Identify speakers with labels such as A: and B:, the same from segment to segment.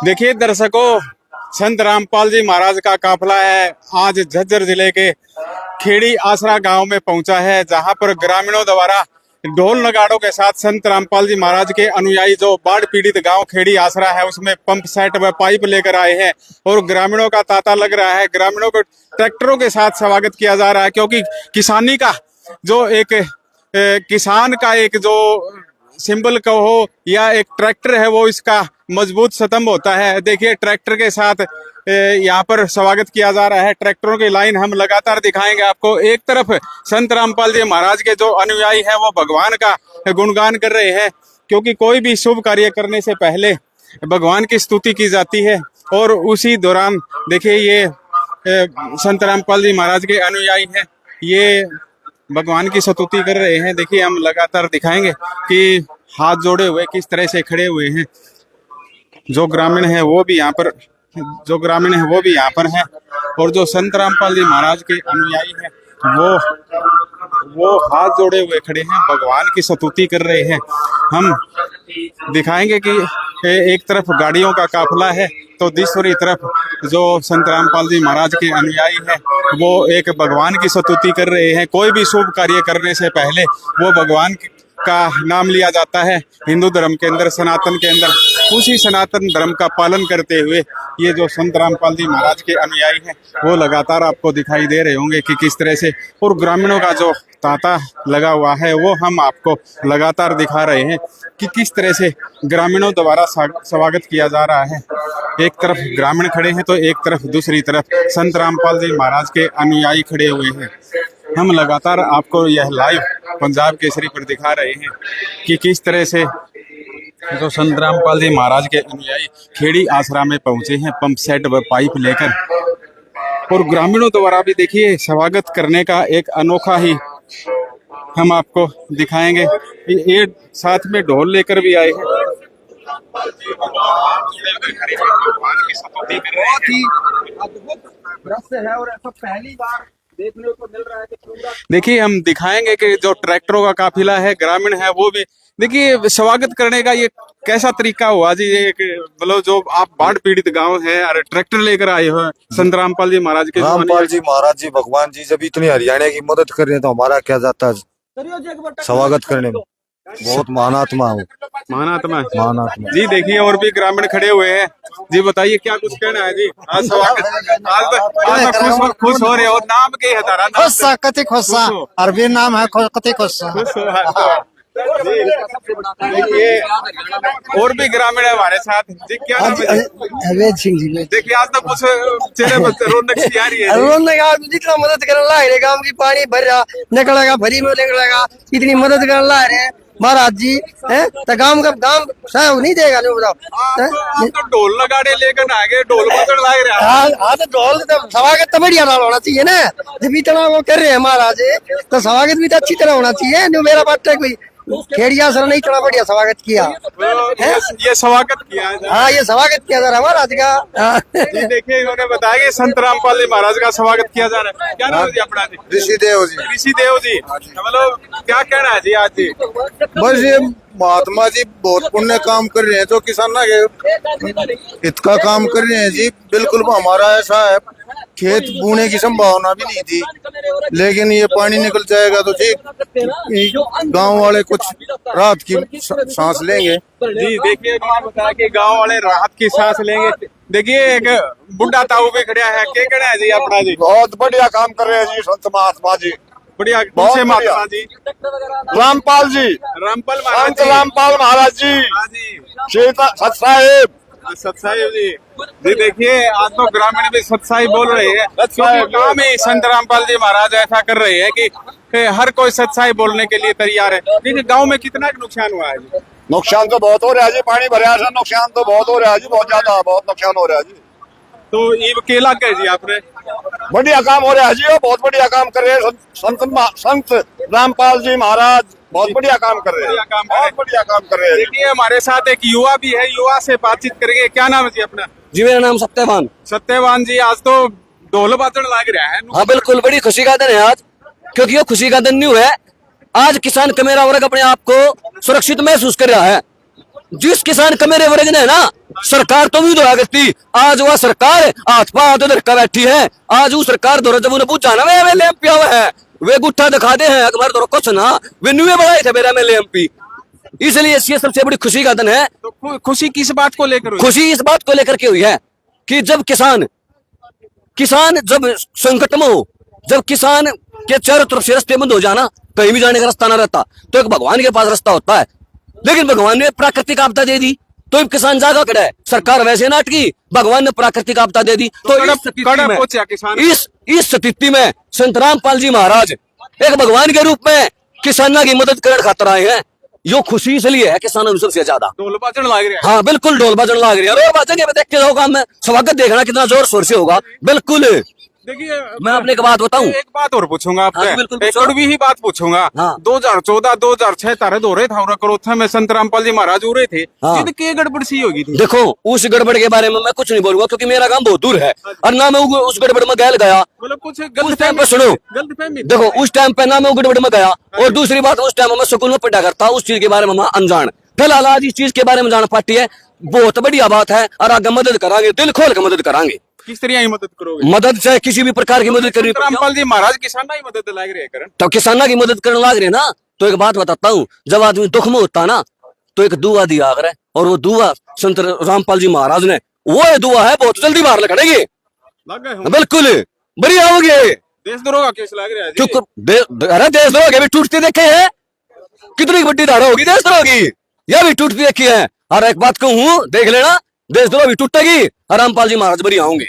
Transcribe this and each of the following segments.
A: देखिए दर्शकों, संत रामपाल जी महाराज का काफिला है आज झज्जर जिले के खेड़ी आसरा गांव में पहुंचा है, जहां पर ग्रामीणों द्वारा ढोल नगाड़ों के साथ संत रामपाल जी महाराज के अनुयायी जो बाढ़ पीड़ित गांव खेड़ी आसरा है उसमें पंप सेट व पाइप लेकर आए हैं और ग्रामीणों का तांता लग रहा है। ग्रामीणों को ट्रैक्टरों के साथ स्वागत किया जा रहा है, क्योंकि किसानी का जो एक किसान का एक जो सिंबल कहो या एक ट्रैक्टर है वो इसका मजबूत स्तंभ होता है। देखिए ट्रैक्टर के साथ यहाँ पर स्वागत किया जा रहा है। ट्रैक्टरों की लाइन हम लगातार दिखाएंगे आपको। एक तरफ संत रामपाल जी महाराज के जो अनुयायी हैं वो भगवान का गुणगान कर रहे हैं, क्योंकि कोई भी शुभ कार्य करने से पहले भगवान की स्तुति की जाती है। और उसी दौरान देखिए ये संत रामपाल जी महाराज के अनुयायी हैं, ये भगवान की स्तुति कर रहे हैं। देखिए हम लगातार दिखाएंगे कि हाथ जोड़े हुए किस तरह से खड़े हुए हैं। जो ग्रामीण है वो भी यहाँ पर हैं और जो संत रामपाल जी महाराज के अनुयायी हैं वो हाथ जोड़े हुए खड़े हैं, भगवान की स्तुति कर रहे हैं। हम दिखाएंगे कि एक तरफ गाड़ियों का काफिला है तो दूसरी तरफ जो संत रामपाल जी महाराज के अनुयायी हैं वो एक भगवान की स्तुति कर रहे हैं। कोई भी शुभ कार्य करने से पहले वो भगवान का नाम लिया जाता है। हिंदू धर्म के अंदर, सनातन के अंदर, उसी सनातन धर्म का पालन करते हुए ये जो संत रामपाल जी महाराज के अनुयायी हैं वो लगातार आपको दिखाई दे रहे होंगे कि किस तरह से, और ग्रामीणों का जो तांता लगा हुआ है वो हम आपको लगातार दिखा रहे हैं कि किस तरह से ग्रामीणों द्वारा स्वागत किया जा रहा है। एक तरफ ग्रामीण खड़े हैं तो एक तरफ दूसरी तरफ संत रामपाल जी महाराज के अनुयायी खड़े हुए हैं। हम लगातार आपको यह लाइव पंजाब केसरी पर दिखा रहे हैं कि किस तरह से जो संत रामपाल जी महाराज के अनुयायी खेड़ी आसरा में पहुंचे हैं पंप सेट व पाइप लेकर, और ग्रामीणों द्वारा भी देखिए स्वागत करने का एक अनोखा ही हम आपको दिखाएंगे। ये साथ में ढोल लेकर भी आए हैं।
B: बहुत ही अद्भुत दृश्य है और ऐसा पहली बार देखने को मिल रहा है कि
A: देखिए हम दिखाएंगे कि जो ट्रैक्टरों का काफिला है, ग्रामीण है, वो भी देखिए स्वागत करने का ये कैसा तरीका हुआ जी। ये मतलब जो आप बाढ़ पीड़ित गांव है और ट्रैक्टर लेकर आए हो संत रामपाल जी महाराज के,
C: रामपाल जी महाराज जी भगवान जी जब इतनी हरियाणा की मदद कर रहे हैं तो हमारा क्या जाता है स्वागत करने में। बहुत महानात्मा हूँ,
A: महानात्मा
C: जी।
A: देखिए और भी ग्रामीण खड़े हुए हैं जी, बताइए क्या कुछ कहना है जी। आज स्वागत आज खुश हो रहे हो, नाम के है तारा
C: खुशा कति खुशा अरबी नाम है कति खुशा।
A: देखिए और भी ग्रामीण है हमारे साथ जी, क्या नाम है?
D: अवैध सिंह जी।
A: देखिए आज तो कुछ चेहरे पर रौनक सी आ रही है।
D: रौनक जितना मदद करने ला रहे, गांव की पानी भर रहा निकलेगा, भरी में निकलेगा, इतनी मदद करने ला रहे महाराज जी है तो गांव सहयोग नहीं देगा। नहीं बताओ
A: तो ढोल नगाड़े लेकर आ गए, ढोल बजने लग रहा है।
D: हाँ तो ढोल स्वागत तो बढ़िया होना चाहिए ना, जब इतना वो कर रहे हैं महाराज तो स्वागत भी तो अच्छी तरह होना चाहिए। मेरा बात है कोई खेड़िया सर ने इतना बढ़िया स्वागत किया है,
A: ये स्वागत किया है।
D: हाँ ये स्वागत किया जा रहा है महाराज का।
A: देखिए इन्होंने बताया कि संत रामपाल जी महाराज का स्वागत किया जा रहा है। क्या नाम है जी अपना? जी
C: ऋषिदेव जी।
A: ऋषिदेव जी, मतलब क्या कहना है जी आज जी?
C: बस ये महात्मा जी बहुत पुण्य काम कर रहे हैं, तो किसान के हित का काम कर रहे हैं जी। बिल्कुल हमारा ऐसा है खेत बोने की संभावना भी नहीं थी, लेकिन ये पानी निकल जाएगा तो ठीक गांव वाले कुछ राहत की सांस लेंगे
A: जी। देखिए बताया कि गांव वाले राहत की सांस लेंगे। देखिए एक बुढ़ा ताऊ भी खड़ा है, क्या कहना है जी अपना जी?
C: बहुत बढ़िया काम कर रहे हैं जी संत महात्मा जी,
A: बढ़िया।
C: बहुत
A: महात्मा जी
C: रामपाल जी,
A: रामपाल
C: संत रामपाल महाराज जी, सत साहेब
A: सतसाई जी। जी देखिए आज तो ग्रामीण भी सतसाई बोल रहे हैं, काम ही संत रामपाल जी महाराज ऐसा कर रहे हैं कि हर कोई सतसाई बोलने के लिए तैयार है। देखिए गांव में कितना नुकसान हुआ है जी?
C: नुकसान तो बहुत हो रहा है जी, पानी भरा है, नुकसान तो बहुत हो रहा है जी, बहुत ज्यादा बहुत नुकसान हो रहा है जी।
A: तो ये केला कह जी आपने
C: बढ़िया काम हो रहा है जी, बहुत बढ़िया काम कर रहे हैं संत रामपाल जी महाराज, बहुत बढ़िया काम कर रहे हैं, बहुत बढ़िया काम कर रहे हैं।
A: देखिए हमारे साथ एक युवा भी है, युवा से बातचीत करेंगे। क्या नाम है जी अपना?
D: जी मेरा नाम सत्यवान।
A: सत्यवान जी, आज तो ढोल बाजन लग रहा है।
D: हाँ बिल्कुल, बड़ी खुशी का दिन है आज, क्योंकि ये खुशी का दिन नहीं है। आज किसान कमेरा वर्ग अपने आप को सुरक्षित महसूस कर रहा है। जिस किसान कमेरे वर्ग ने ना
E: सरकार तो भी दोया करती। आज वह सरकार हाथ पाथ धरका बैठी है। आज वो सरकार दौरा जब उन्हें पूछा ना वे एमएलए एमपी हुआ है, वे गुट्ठा दिखा दे हैं अकबर दौरा कुछ ना, वे नुए बढ़ाए थे मेरा एमएलए एमपी। इसलिए ये सबसे बड़ी खुशी का दिन है।
A: तो खुशी किस बात को लेकर हुई?
E: खुशी इस बात को लेकर के हुई है कि जब किसान जब संकट में हो, जब किसान के चारों तरफ से रास्ते बंद हो जाना, कहीं भी जाने का रास्ता ना रहता, तो एक भगवान के पास रास्ता होता है। लेकिन भगवान ने प्राकृतिक आपदा दे दी तो एक किसान जागा खड़ा है। सरकार वैसे नाटकी, भगवान ने प्राकृतिक आपदा दे दी तो इस स्थिति में संत रामपाल जी महाराज एक भगवान के रूप में किसानों की मदद करने खातर आए हैं। यो खुशी इसलिए है किसानों सबसे ज्यादा।
A: ढोल बाजन लग रहे हैं।
E: हाँ बिल्कुल ढोल बजन लग रही है। अरे बाजेंगे देख के होगा, मैं स्वागत देखना कितना जोर शोर से होगा। बिल्कुल।
A: देखिए
E: मैं अपने एक बात बताऊं,
A: एक बात और पूछूंगा आपसे।
E: हाँ, बिल्कुल
A: एक
E: पूछो।
A: कड़वी ही बात पूछूंगा।
E: हाँ।
A: 2014 2006 तारे दो रहे था करोथा में संत रामपाल जी महाराज हो रहे थे।
E: हाँ।
A: जिद के गड़बड़ सी होगी थी।
E: देखो उस गड़बड़ के बारे में मैं कुछ नहीं बोलूंगा क्योंकि मेरा गांव बहुत दूर है और ना मैं उस गड़बड़ में गैल गया।
A: मतलब कुछ
E: उस टाइम पे सुनो,
A: गलतफहमी।
E: देखो उस टाइम पे ना मैं गड़बड़ में गया, और दूसरी बात उस टाइम मैं स्कूल में पढ़ा करता, उस चीज के बारे में मैं अनजान। फिलहाल आज इस चीज के बारे में जान पाती है, बहुत बढ़िया बात है और आगे मदद करांगे, दिल खोल के मदद करांगे।
A: किस तरह की मदद करोगे?
E: मदद चाहे किसी भी प्रकार की मदद करनी
A: संत रामपाल जी महाराज किसाना ही मदद लाग रहे हैं।
E: तो किसाना की मदद करने लाग रहे ना। तो एक बात बताता हूँ, जब आदमी दुख में होता ना तो एक दुआ दिया करे, और वो दुआ संत रामपाल जी महाराज ने, वो दुआ है बहुत जल्दी बाहर निकलेगी।
A: लग गए
E: बिल्कुल बढ़िया हो गए।
A: देशद्रोह का केस लग रहा है जी।
E: अरे देशद्रोह के भी टूटते देखे हैं, कितनी बड़ी धारा होगी देशद्रोह की, यह भी टूटती देखी है। और एक बात कहूँ, देख लेना देशद्रोह भी टूटेगी और रामपाल जी महाराज बढ़िया होंगे।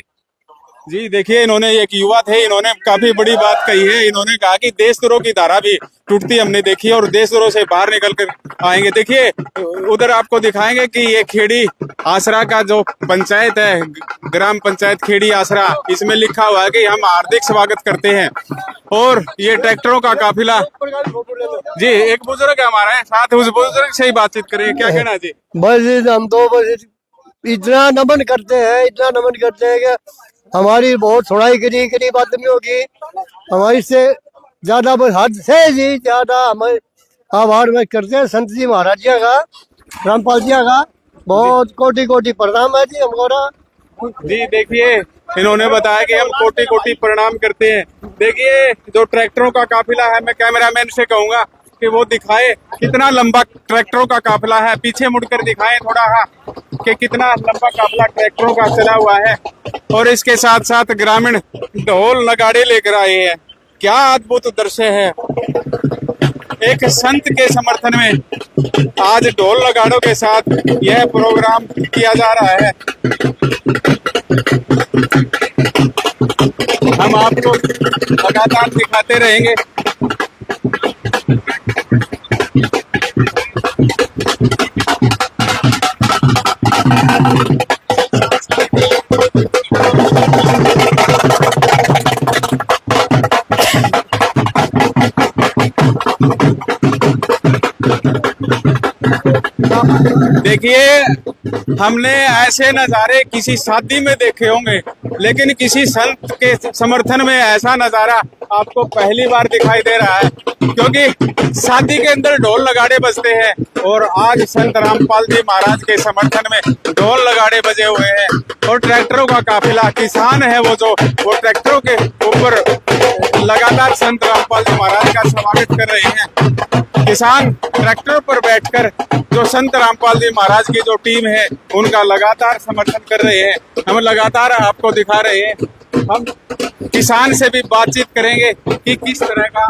A: जी देखिए, इन्होंने एक युवा थे, इन्होंने काफी बड़ी बात कही है। इन्होंने कहा कि देशद्रोह की धारा भी टूटती हमने देखी है और देशद्रोह से बाहर निकल कर आएंगे। देखिए उधर आपको दिखाएंगे कि ये खेड़ी आसरा का जो पंचायत है, ग्राम पंचायत खेड़ी आसरा, इसमें लिखा हुआ है कि हम हार्दिक स्वागत करते हैं। और ये ट्रैक्टरों का काफिला। जी एक बुजुर्ग है हमारा साथ, उस बुजुर्ग से ही बातचीत करेंगे। क्या कहना है जी?
D: बस हम तो बस इतना नमन करते हैं, इतना नमन करते हैं कि हमारी बहुत थोड़ाई गरीब आदमियों की हमारी से ज्यादा, बस हद से जी ज्यादा हमारे आभार में करते हैं संत जी महाराज जी का, रामपाल जी का बहुत कोटि कोटि प्रणाम है जी हमको।
A: जी देखिए, इन्होंने बताया कि हम कोटि कोटि प्रणाम करते हैं। देखिए जो ट्रैक्टरों का काफिला है, मैं कैमरामैन से कहूंगा कि वो दिखाए कितना लंबा ट्रैक्टरों का काफिला है। पीछे मुड़कर दिखाएं थोड़ा, हाँ, कि कितना लंबा काफिला ट्रैक्टरों का चला हुआ है। और इसके साथ साथ ग्रामीण ढोल नगाड़े लेकर आए हैं। क्या अद्भुत दृश्य है। एक संत के समर्थन में आज ढोल नगाड़ों के साथ यह प्रोग्राम किया जा रहा है। हम आपको लगातार दिखाते रहेंगे। देखिए, हमने ऐसे नजारे किसी शादी में देखे होंगे, लेकिन किसी संत के समर्थन में ऐसा नजारा आपको पहली बार दिखाई दे रहा है। क्योंकि शादी के अंदर ढोल नगाड़े बजते हैं और आज संत रामपाल जी महाराज के समर्थन में ढोल नगाड़े बजे हुए हैं। और ट्रैक्टरों का काफिला, किसान है वो ट्रैक्टरों के ऊपर लगातार संत रामपाल जी महाराज का स्वागत कर रहे हैं। किसान ट्रैक्टर पर बैठकर जो संत रामपाल जी महाराज की जो टीम है उनका लगातार समर्थन कर रहे हैं। हम लगातार आपको दिखा रहे हैं। हम किसान से भी बातचीत करेंगे कि किस तरह का,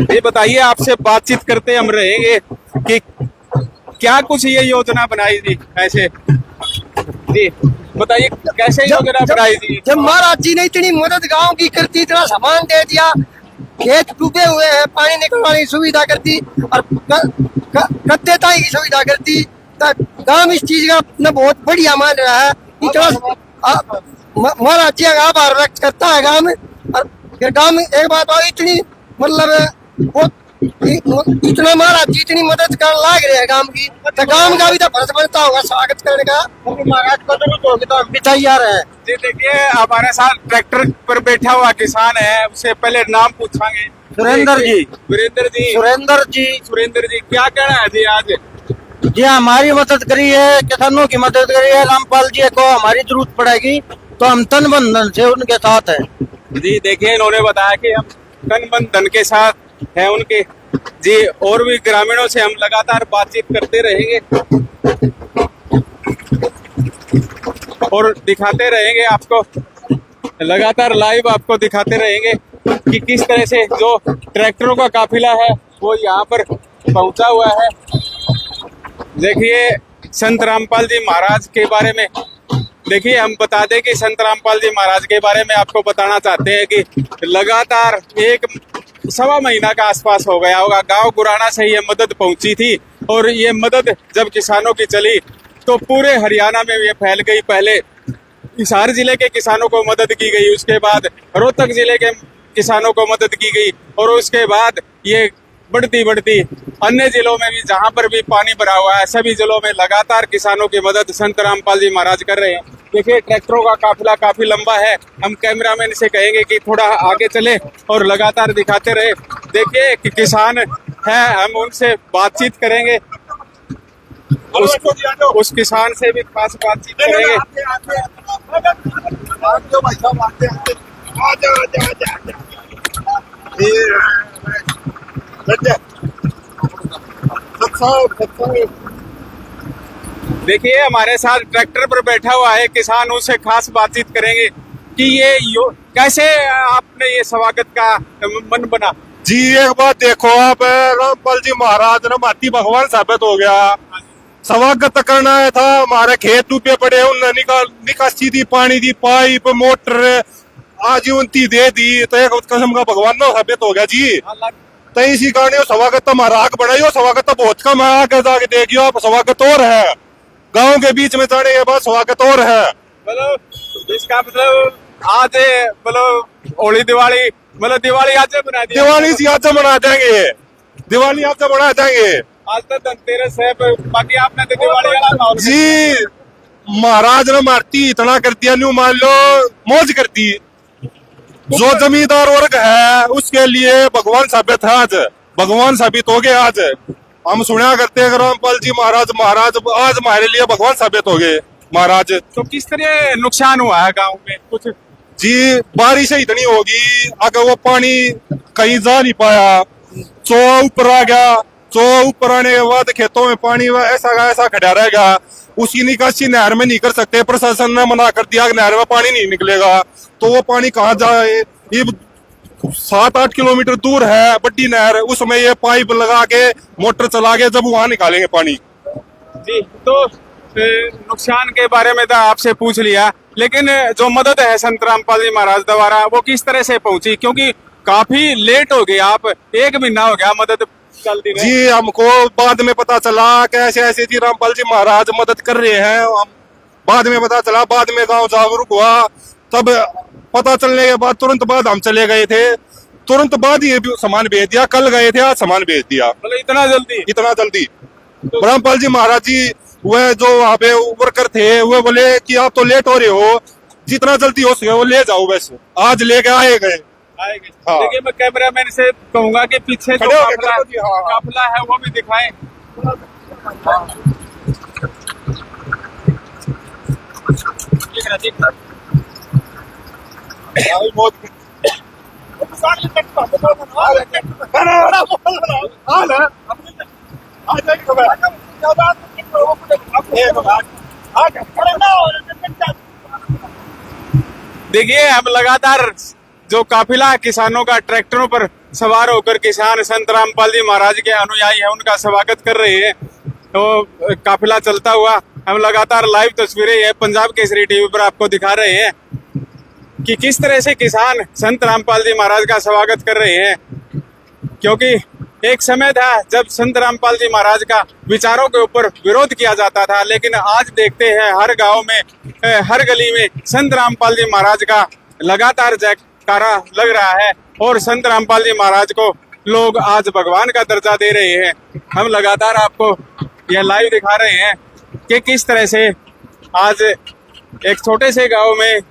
A: ये बताइए, आपसे बातचीत करते हम रहेंगे कि क्या कुछ ये योजना बनाई थी ऐसे। जी बताइए कैसे योजना बनाई थी?
D: जब महाराज जी ने इतनी मदद गांव की करती, इतना सामान दे दिया, खेत डूबे हुए हैं, पानी निकलने की सुविधा करती और गद्दे ताई की सुविधा करती, गांव इस चीज का न बहुत बढ़िया मान रहा है। इतना महाराज जी का आभार व्यक्त करता है गांव में। और फिर गांव में एक बात और, इतनी मतलब इतना महाराज जी इतनी मदद कर लाग रहे हैं गांव की, तो गांव का भी तो फर्ज बनता होगा स्वागत करने का। महाराज को तो हम भी तैयार है।
A: जी देखिए, हमारे साथ ट्रैक्टर पर बैठा हुआ किसान है, उससे पहले नाम पूछांगे।
D: सुरेंद्र जी।
A: वीरेंद्र जी।
D: सुरेंद्र जी।
A: सुरेंद्र जी, क्या कहना है जी आज
D: जी हमारी मदद करी है, किसानों की मदद करी है। रामपाल जी को हमारी जरूरत पड़ेगी तो हम तन बंधन से उनके साथ है।
A: जी देखिए, इन्होंने बताया कि हम तन मन धन के साथ हैं उनके। जी, और भी ग्रामीणों से हम लगातार बातचीत करते रहेंगे और दिखाते रहेंगे आपको, लगातार लाइव आपको दिखाते रहेंगे कि किस तरह से जो ट्रैक्टरों का काफिला है वो यहाँ पर पहुंचा हुआ है। देखिए, संत रामपाल जी महाराज के बारे में देखिए, हम बता दें कि संत रामपाल जी महाराज के बारे में आपको बताना चाहते हैं कि लगातार 1 महीना का आसपास हो गया होगा, गांव गुराना से ये मदद पहुंची थी और ये मदद जब किसानों की चली तो पूरे हरियाणा में ये फैल गई। पहले हिसार जिले के किसानों को मदद की गई, उसके बाद रोहतक जिले के किसानों को मदद की गई और उसके बाद ये बढ़ती बढ़ती अन्य जिलों में भी, जहां पर भी पानी भरा हुआ है सभी जिलों में लगातार किसानों की मदद संत रामपाल जी महाराज कर रहे हैं। देखिए, ट्रैक्टरों का काफिला काफी लंबा है। हम कैमरामैन से कहेंगे कि थोड़ा आगे चले और लगातार दिखाते रहे। देखिए कि किसान है, हम उनसे बातचीत करेंगे, उस किसान से भी खास बातचीत करेंगे। देखिए, हमारे साथ ट्रैक्टर पर बैठा हुआ है किसान, उससे खास बातचीत करेंगे कि ये कैसे आपने ये स्वागत का मन बना।
F: जी एक बात देखो आप, रामपाल जी महाराज ना माती भगवान साबित हो गया। स्वागत करना है था, हमारे खेत डूबे पड़े, उन्होंने निकासी दी, पानी दी, पाइप मोटर आजीवंती दे दी, तो एक किस्म का भगवान ना साबित हो गया जी। तो इसी कारण स्वागत तो हमारा हक बनाइयो, स्वागत तो बहुत कम है, आगे जाके देखियो आप, स्वागत और है गांव के बीच में जाने के बाद स्वागत और है।
A: मतलब इसका मतलब आज मतलब होली दिवाली, मतलब दिवाली आज बना दी,
F: दिवाली से आज मना देंगे, दिवाली आज मना देंगे।
A: आज तो धनतेरस है, बाकी आपने तो दिवाली वाला माहौल
F: जी महाराज ने मारती इतना कर दिया, न्यू मान लो मौज कर दी। जो जमींदार वर्ग है उसके लिए भगवान साबित है, आज भगवान साबित हो गए। आज हम सुना करते हैं रामपाल जी महाराज आज हमारे लिए भगवान साबित हो गए महाराज।
A: तो किस तरह नुकसान हुआ है गांव में कुछ?
F: जी बारिश इतनी होगी, अगर वो पानी कहीं जा नहीं पाया, चो ऊपर आ गया, चो ऊपर आने के बाद खेतों में पानी ऐसा खड़ा रहेगा, उसकी निकासी नहर में नहीं कर सकते। प्रशासन ने मना कर दिया कि नहर में पानी नहीं निकलेगा, तो वो पानी कहाँ जाए? ये 7-8 किलोमीटर दूर है बड़ी नहर, उसमें ये पाइप लगा के मोटर चला के जब वहां निकालेंगे पानी।
A: जी, तो नुकसान के बारे में तो आपसे पूछ लिया, लेकिन जो मदद है संत रामपाल जी महाराज द्वारा वो किस तरह से पहुंची? क्योंकि काफी लेट हो गए आप, 1 महीना हो गया मदद चलती रही।
F: जी हमको बाद में पता चला कि ऐसे जी रामपाल जी महाराज मदद कर रहे हैं, हम बाद में पता चला, बाद में गांव जागरूक हुआ, तब पता चलने के बाद तुरंत बाद हम चले गए थे, तुरंत बाद ही सामान भेज दिया, कल गए थे आज सामान भेज दिया।
A: मतलब इतना जल्दी
F: तो रामपाल जी महाराज जी वह जो वहाँ पे वर्कर थे वो बोले कि आप तो लेट हो रहे हो, जितना जल्दी हो सके वो ले जाओ, बस आज लेके आए गए। हाँ।
A: देखिए, मैं कैमरामैन से कहूंगा कि पीछे जो काफिला है वो भी दिखाएं। देखिए, हम लगातार जो काफिला किसानों का ट्रैक्टरों पर सवार होकर किसान संत रामपाल जी महाराज के अनुयायी है उनका स्वागत कर रहे हैं, तो काफिला चलता हुआ हम लगातार लाइव तस्वीरें है पंजाब केसरी टीवी पर आपको दिखा रहे हैं कि किस तरह से किसान संत रामपाल जी महाराज का स्वागत कर रहे हैं। क्योंकि एक समय था जब संत रामपाल जी महाराज का विचारों के ऊपर विरोध किया जाता था, लेकिन आज देखते हैं हर गांव में, हर गली में संत रामपाल जी महाराज का लगातार जयकारा लग रहा है और संत रामपाल जी महाराज को लोग आज भगवान का दर्जा दे रहे हैं। हम लगातार आपको यह लाइव दिखा रहे हैं कि किस तरह से आज एक छोटे से गांव में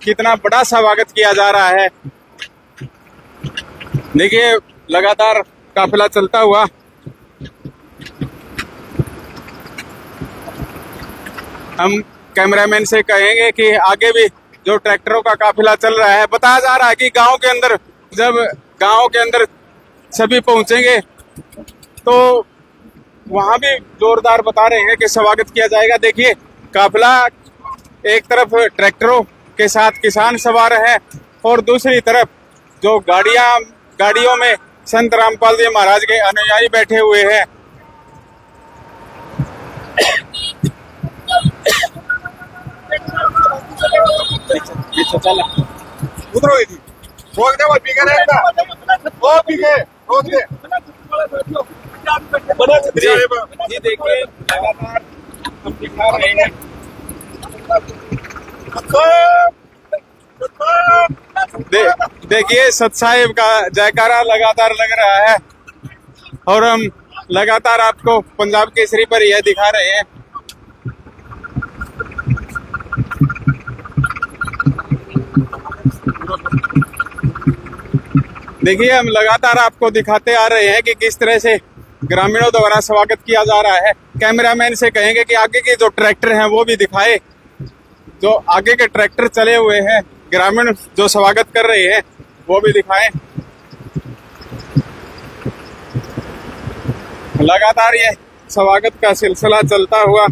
A: कितना बड़ा स्वागत किया जा रहा है। देखिए, लगातार काफिला चलता हुआ हम कैमरामैन से कहेंगे कि आगे भी जो ट्रैक्टरों का काफिला चल रहा है, बताया जा रहा है कि गांव के अंदर, जब गांव के अंदर सभी पहुंचेंगे तो वहां भी जोरदार बता रहे हैं कि स्वागत किया जाएगा। देखिए काफिला एक तरफ ट्रैक्टरों के साथ किसान सवार है और दूसरी तरफ जो गाड़ियों में संत रामपाल जी महाराज के अनुयायी बैठे हुए हैं।
F: उतरो दीदी, रोक दे, वो पीके रहेगा, वो पीके, रोक दे।
A: जी देखिए लगातार हम दिखा रहे हैं। देखिए सत साहिब का जयकारा लगातार लग रहा है और हम लगातार आपको पंजाब केसरी पर यह दिखा रहे हैं। देखिए हम लगातार आपको दिखाते आ रहे हैं कि किस तरह से ग्रामीणों द्वारा स्वागत किया जा रहा है। कैमरामैन से कहेंगे कि आगे के जो ट्रैक्टर हैं वो भी दिखाए, जो आगे के ट्रैक्टर चले हुए हैं, ग्रामीण जो स्वागत कर रहे हैं वो भी दिखाएं। लगातार ये स्वागत का सिलसिला चलता हुआ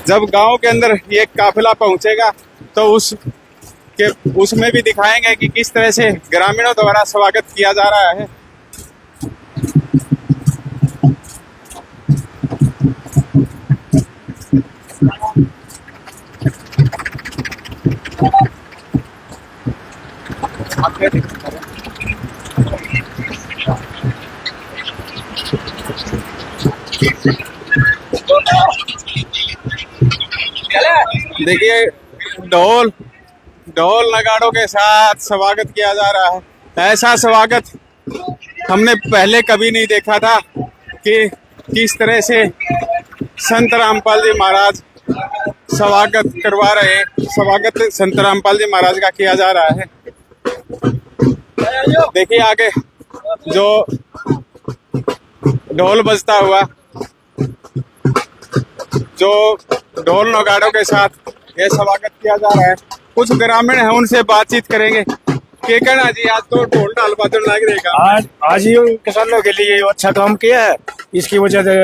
A: जब गांव के अंदर ये काफिला पहुंचेगा तो उसमें भी दिखाएंगे कि किस तरह से ग्रामीणों द्वारा स्वागत किया जा रहा है। देखिए ढोल नगाड़ों के साथ स्वागत किया जा रहा है। ऐसा स्वागत हमने पहले कभी नहीं देखा था कि किस तरह से संत रामपाल जी महाराज स्वागत करवा रहे हैं। स्वागत संत रामपाल जी महाराज का किया जा रहा है। देखिए आगे जो ढोल बजता हुआ, जो ढोल नगाड़ों के साथ यह स्वागत किया जा रहा है। कुछ ग्रामीण है उनसे बातचीत करेंगे। के कहना जी, आज तो ढोल ढाल बाजन लग रहेगा।
G: आज ये किसानों के लिए अच्छा काम किया है, इसकी वजह से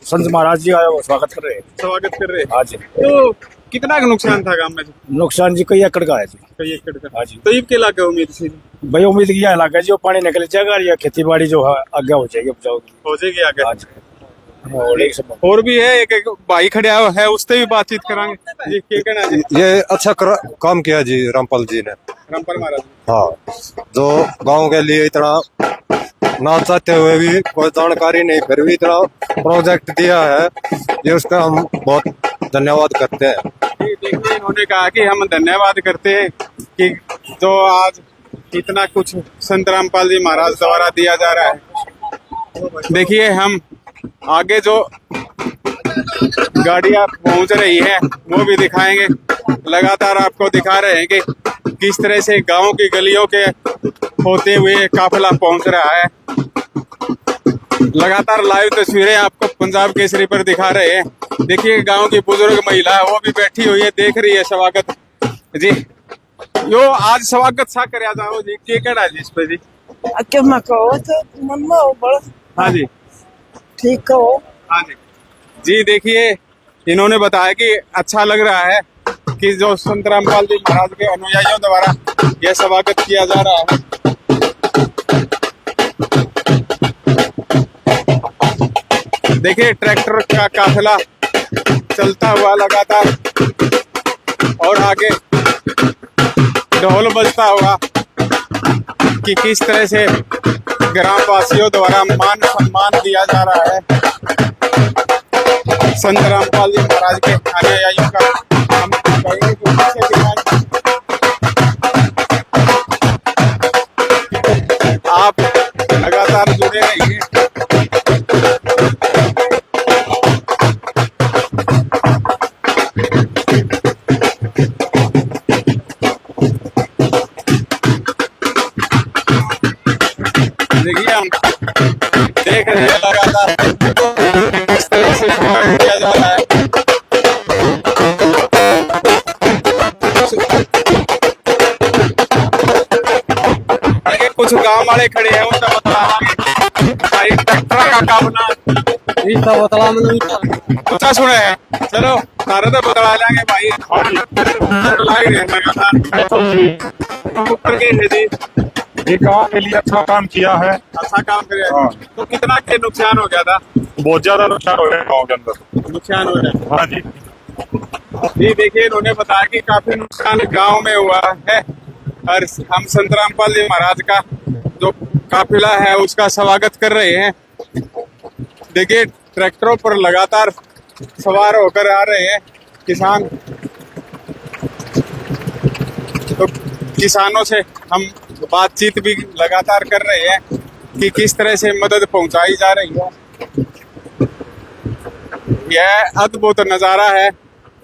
G: संत महाराज जी आए वो स्वागत कर रहे हैं।
A: स्वागत कर रहे हैं।
G: हाँ जी।
A: तो कितना का नुकसान था गांव में?
G: नुकसान जी कई एकड़ का है जी।
A: कई एकड़ का।
G: हाँ जी।
A: तो ईब के लागे उम्मीद से
G: भाई उम्मीद किया इलाका जो पानी निकल जाएगा, या खेती बाड़ी जो है आगे हो जाएगी, उपजाऊ
A: हो जाएगी आगे।
G: हाँ जी।
A: और भी है एक भाई खड़ा है, उससे भी बातचीत करांगे जी। के कहना जी?
H: ये अच्छा काम किया जी रामपाल जी ने।
A: रामपाल महाराज,
H: हाँ, जो गांव के लिए इतना ना चाहते हुए भी, कोई जानकारी नहीं फिर भी इतना प्रोजेक्ट दिया है, ये उसका हम बहुत धन्यवाद करते हैं।
A: देखिए इन्होंने कहा कि हम धन्यवाद करते हैं कि जो आज इतना कुछ संत रामपाल जी महाराज द्वारा दिया जा रहा है। देखिए हम आगे जो गाड़ियां पहुंच रही है वो भी दिखाएंगे। लगातार आपको दिखा रहे हैं कि किस तरह से गांव की गलियों के होते हुए काफिला पहुंच रहा है। लगातार लाइव तस्वीरें आपको पंजाब केसरी पर दिखा रहे हैं। देखिए गांव की बुजुर्ग महिला है, वो भी बैठी हुई है, देख रही है स्वागत जी। यो आज स्वागत सा कर जाओ जी। के कहना जी इस पे जी? हाँ जी,
I: ठीक हो।
A: हाँ जी। जी देखिए इन्होंने बताया कि अच्छा लग रहा है कि जो संत रामपाल जी महाराज के अनुयायियों द्वारा यह स्वागत किया जा रहा है। देखिए ट्रैक्टर का काफिला चलता हुआ लगातार और आगे ढोल बजता हुआ कि किस तरह से ग्रामवासियों द्वारा मान सम्मान दिया जा रहा है संत रामपाल जी महाराज के अनुयायियों का। हम कहेंगे कि आप लगातार जुड़े रहिए। कुछ गांव वाले खड़े हैं उनका बताएंगे भाई ट्रैक्टर का काम ना अच्छा सुने हैं। चलो सारे तो बदला लेंगे भाई बदला ही रहे लगातार ऊपर के है जी।
F: ये गांव के लिए अच्छा काम किया है।
A: अच्छा काम करे
F: हाँ।
A: तो कितना के नुकसान हो गया था?
F: बहुत ज्यादा नुकसान हो गया गाँव के अंदर।
A: नुकसान हो गया।
F: हाँ जी।
A: ये देखिए इन्होंने बताया कि काफी नुकसान गांव में हुआ है और हम संत रामपाल जी महाराज का जो काफिला है उसका स्वागत कर रहे हैं। देखिए ट्रैक्टरों पर लगातार सवार होकर आ रहे हैं किसान। तो किसानों से हम बातचीत भी लगातार कर रहे हैं कि किस तरह से मदद पहुंचाई जा रही है। यह अद्भुत नजारा है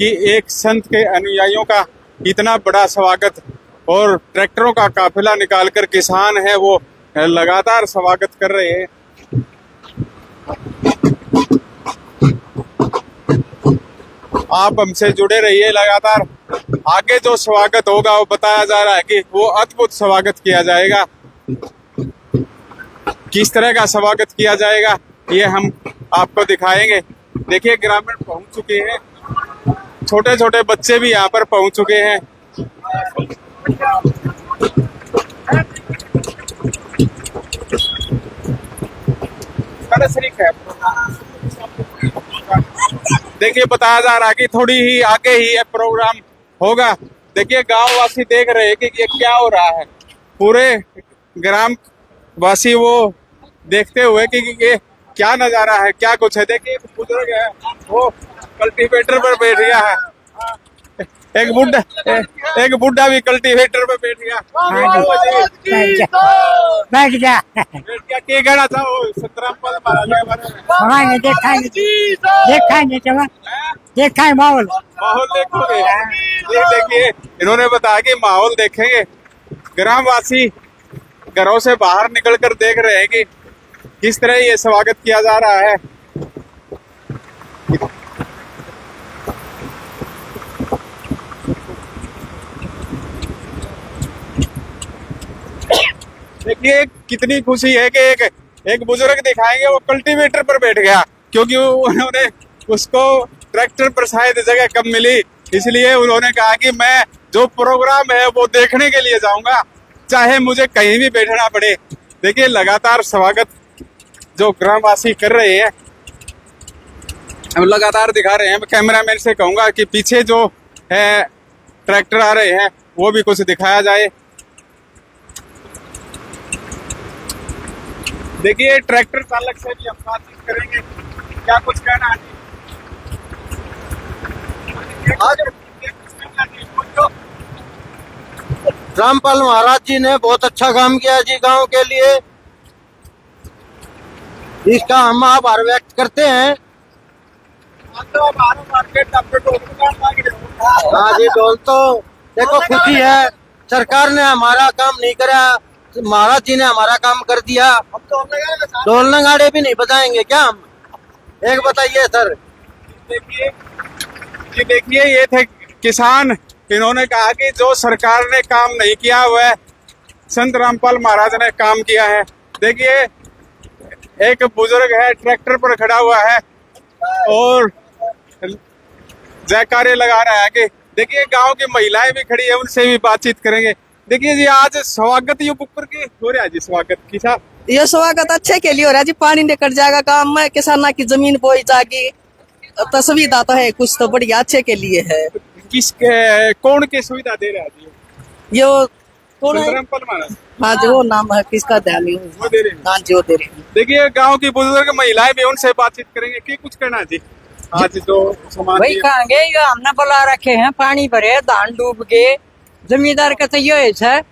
A: कि एक संत के अनुयायियों का इतना बड़ा स्वागत और ट्रैक्टरों का काफिला निकालकर किसान है वो लगातार स्वागत कर रहे हैं। आप हमसे जुड़े रहिए लगातार। आगे जो स्वागत होगा वो बताया जा रहा है कि वो अद्भुत स्वागत किया जाएगा। किस तरह का स्वागत किया जाएगा ये हम आपको दिखाएंगे। देखिए ग्रामीण पहुंच चुके हैं, छोटे छोटे बच्चे भी यहाँ पर पहुंच चुके हैं। देखिए बताया जा रहा है कि थोड़ी ही आगे ही ये प्रोग्राम होगा। देखिए गांव वासी देख रहे हैं कि ये क्या हो रहा है। पूरे ग्राम वासी वो देखते हुए कि ये क्या नजारा है, क्या कुछ है। देखिए बुजुर्ग है वो कल्टीवेटर पर बैठ गया है। एक बुढ़ा भी कल्टीवेटर पे बैठ गया।
I: बैठ जा
A: क्या कहना चाहो संतरामपाल महाराज के बारे में?
I: देखा है माहौल
A: देखोगे। ये देखिए इन्होंने बताया कि माहौल देखेंगे। ग्रामवासी घरों से बाहर निकलकर देख रहे हैं कि किस तरह ये स्वागत किया जा रहा है। देखिए कितनी खुशी है कि एक बुजुर्ग दिखाएंगे वो कल्टीवेटर पर बैठ गया क्योंकि उन्होंने उसको ट्रैक्टर पर शायद जगह कम मिली, इसलिए उन्होंने कहा कि मैं जो प्रोग्राम है वो देखने के लिए जाऊंगा चाहे मुझे कहीं भी बैठना पड़े। देखिए लगातार स्वागत जो ग्रामवासी कर रहे हैं हम लगातार दिखा रहे हैं। कैमरामैन से कहूंगा कि पीछे जो है ट्रैक्टर आ रहे हैं वो भी कुछ दिखाया जाए। देखिए ट्रैक्टर चालक से भी हम बातचीत करेंगे, क्या कुछ कहना है।
C: रामपाल महाराज जी ने बहुत अच्छा काम किया जी गांव के लिए, इसका हम आभार व्यक्त करते हैं। हाँ जी डोल तो देखो खुशी है, सरकार ने हमारा काम नहीं करा, महाराज जी ने हमारा काम कर दिया। ढोल नगाड़े भी नहीं बजाएंगे क्या हम? एक बताइए सर।
A: देखिए ये थे किसान। इन्होंने कहा कि जो सरकार ने काम नहीं किया वह संत रामपाल महाराज ने काम किया है। देखिए एक बुजुर्ग है ट्रैक्टर पर खड़ा हुआ है और जयकारे लगा रहा है कि देखिए गांव की महिलाएं भी खड़ी है, उनसे भी बातचीत करेंगे। देखिए जी आज स्वागत युग ऊपर के हो रहा है जी। स्वागत किसा
J: ये स्वागत अच्छे के लिए हो रहा है जी। पानी निकल जाएगा काम में, किसाना की जमीन बोई जाएगी, तो सुविधा तो है कुछ तो बढ़िया अच्छे के लिए है।
A: कौन की सुविधा दे रहा है जी?
J: ये कौन है?
A: महाराज।
J: हाँ जी वो नाम है किसका ध्यान नहीं।
A: वो दे रहे हैं।
J: हाँ जी वो दे रहे हैं।
A: देखिए गांव की बुजुर्ग महिलाएं भी उनसे बातचीत करेंगे कि कुछ करना जी। आज तो
I: वही कहेंगे ये हमने बुला रखे हैं, पानी भरे धान डूब गए, जमींदार का तो ये है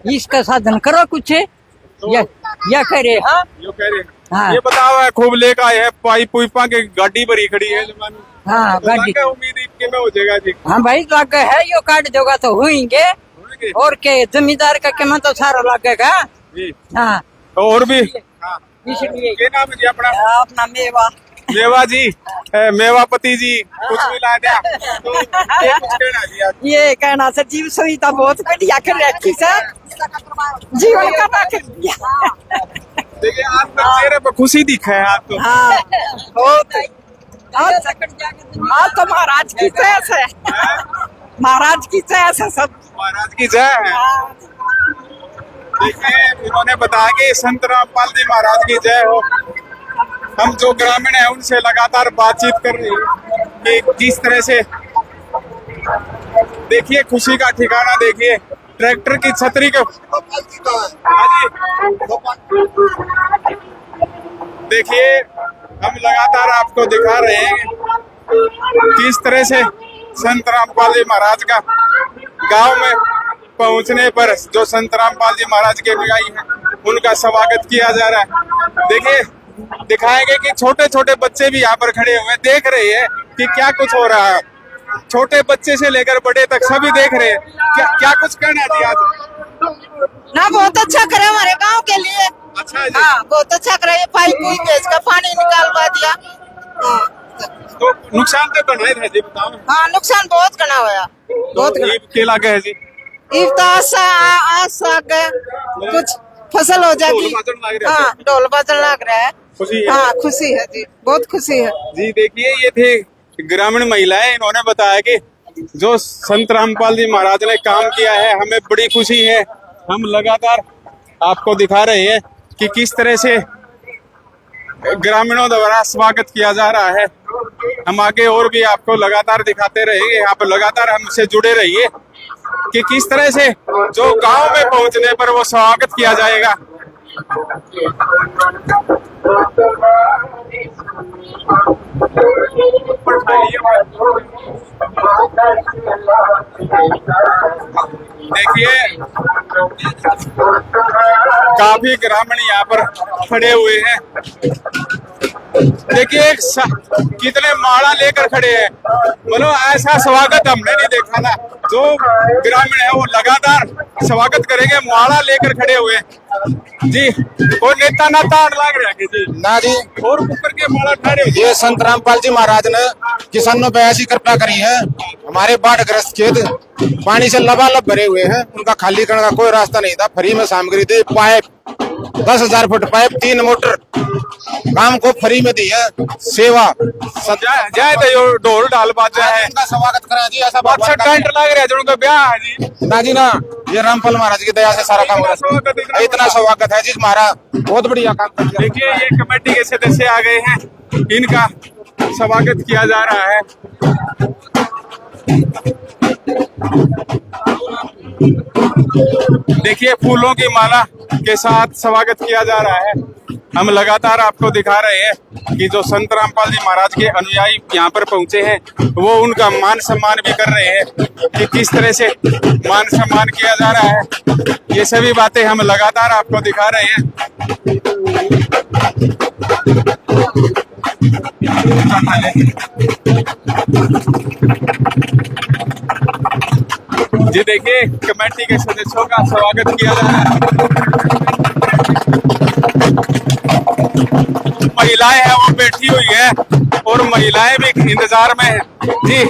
I: इसका साधन करो कुछ या करे। हाँ
A: यो कह रहे हैं।
I: हाँ।
A: ये बताओ है खूब लेकर आए हैं पाइप पुइपा के गाड़ी भरी खड़ी है जमाने।
I: हाँ
A: तो
I: गाड़ी
A: उम्मीद के में हो जाएगा जी।
I: हाँ भाई लग है यो काट देगा तो होंगे और के जमींदार का क्या तो सारा लगेगा
A: जी।
I: हाँ
A: और भी
I: इसलिए
A: क्या नाम है जी अपना?
J: अपना मेवा
A: मेवा जी, मेवापति जी कुछ मिला दिया तो ये कुछ कहना जी आज।
I: ये कहना सर जीव सुविधा बहुत बढ़िया कर रखी सर, जीवन का कर दिया।
A: देखिए आज तक चेहरे पर खुशी दिखा है आपको।
I: हाँ बहुत। आज तो महाराज की जय है, महाराज की जय है सब,
A: महाराज की जय है। देखिए उन्होंने बताया कि संत रामपाल जी महाराज की जय हो। हम जो ग्रामीण है उनसे लगातार बातचीत कर रहे हैं कि किस तरह से, देखिए खुशी का ठिकाना देखिए, ट्रैक्टर की छतरी को, हाँ जी देखिए हम लगातार आपको दिखा रहे हैं किस तरह से संत रामपाल जी महाराज का गांव में पहुंचने पर जो संत रामपाल जी महाराज के अनुयायी हैं उनका स्वागत किया जा रहा है। देखिए दिखाएंगे कि छोटे छोटे बच्चे भी यहाँ पर खड़े हुए देख रहे हैं कि क्या कुछ हो रहा है। छोटे बच्चे से लेकर बड़े तक सभी देख रहे हैं। क्या कुछ कहना जी आज?
J: ना बहुत अच्छा करे हमारे गांव के लिए।
A: अच्छा जी।
J: हाँ बहुत अच्छा करे, पाइप भी भेज कर पानी निकालवा दिया।
A: तो नुकसान तो करना ही था जी, बताओ।
J: हाँ नुकसान बहुत करना हुआ, बहुत
A: तो ईब के लागे है जी,
J: ईब तो आशा कुछ फसल हो जाएगी। हाँ ढोल बाजन लग रहा है।
A: खुशी है।
J: हाँ खुशी है जी, बहुत खुशी है
A: जी। देखिए ये थे ग्रामीण महिलाएं, इन्होंने बताया कि जो संत रामपाल जी महाराज ने काम किया है हमें बड़ी खुशी है। हम लगातार आपको दिखा रहे हैं कि किस तरह से ग्रामीणों द्वारा स्वागत किया जा रहा है। हम आगे और भी आपको लगातार दिखाते रहेंगे, आप लगातार हमसे जुड़े रहिए कि किस तरह से जो गांव में पहुंचने पर वो स्वागत किया जाएगा। देखिए काफी ग्रामीण यहाँ पर खड़े हुए हैं। देखिए कितने माला लेकर खड़े हैं, बोलो ऐसा स्वागत हमने नहीं देखा था। जो ग्रामीण है वो लगातार स्वागत करेंगे, माला लेकर खड़े हुए जी। कोई नेता नाता लग रहा है जी
B: ना जी,
A: और ऊपर के माला ठाड़े
B: ये संत रामपाल जी महाराज ने किसानों पे ऐसी कृपा करी है। हमारे बाढ़ग्रस्त खेत पानी से लबालब भरे हुए हैं, उनका खाली करने का कोई रास्ता नहीं था। फ्री में सामग्री दी, पाइप 10,000 फुट पाइप, 3 मोटर काम को फ्री में दी है। सेवा
A: जाए तो ढोल ढाल बाजा है,
B: उनका स्वागत करें जी। ऐसा
A: अच्छा टेंट लग रहा है जो उनका ब्याह है जी।
B: ना जी ना, ये रामपाल महाराज की दया से सारा काम हो रहा है। इतना स्वागत है जी हमारा, बहुत बढ़िया काम कर दिया।
A: देखिए ये कमेटी के सदस्य आ गए हैं, इनका स्वागत किया जा रहा है। देखिए फूलों की माला के साथ स्वागत किया जा रहा है। हम लगातार आपको दिखा रहे हैं कि जो संत रामपाल जी महाराज के अनुयायी यहाँ पर पहुंचे हैं वो उनका मान सम्मान भी कर रहे हैं कि किस तरह से मान सम्मान किया जा रहा है। ये सभी बातें हम लगातार आपको दिखा रहे हैं। जी देखिए कमेटी के सदस्यों का स्वागत किया जा रहा है। महिलाएं हैं वो बैठी हुई है और महिलाएं भी इंतजार में है जी।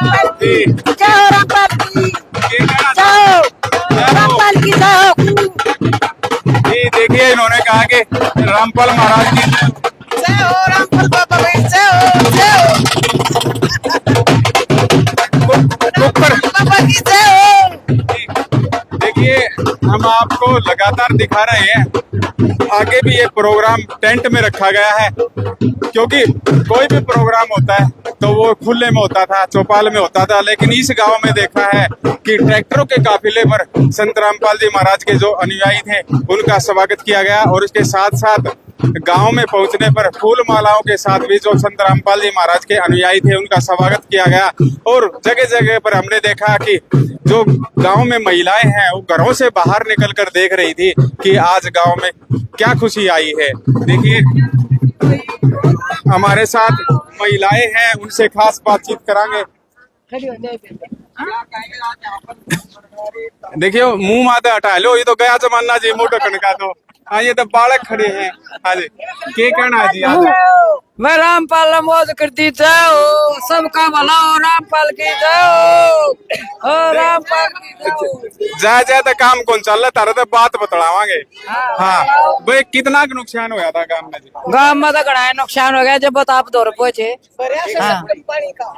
A: जी जी देखिए इन्होंने कहा कि रामपाल महाराज की
J: जय हो, रामपाल बाबा की जय हो, जय हो बाबा की जय हो।
A: देखिए हम आपको लगातार दिखा रहे हैं, आगे भी ये प्रोग्राम टेंट में रखा गया है क्योंकि कोई भी प्रोग्राम होता है तो वो खुले में होता था, चौपाल में होता था, लेकिन इस गांव में देखा है कि ट्रैक्टरों के काफिले पर संत रामपाल जी महाराज के जो अनुयायी थे उनका स्वागत किया गया और इसके साथ साथ गांव में पहुंचने पर फूल मालाओं के साथ भी जो संत रामपाल जी महाराज के अनुयायी थे उनका स्वागत किया गया। और जगह जगह पर हमने देखा कि जो गांव में महिलाएं हैं वो घरों से बाहर निकल कर देख रही थी कि आज गांव में क्या खुशी आई है। देखिए हमारे साथ महिलाएं हैं, उनसे खास बातचीत करांगे। देखिए मुंह माथे हटा लो, ये तो गया जमाना जी मुंह ढकने का। तो हाँ ये तो बालक खड़े हैं। हाँ जी, के कहना है जी आज?
I: मैं रामपाल मौज करती जाओ, सबका भला हो, रामपाल की जाओ, ओ रामपाल की जाओ।
A: जा तो काम कौन चल रहा तारा, तो बात बतलावांगे। हाँ भाई, कितना नुकसान होया था गांव में जी?
I: गाँव में तो घना नुकसान हो गया जब आप दौर पहुंचे।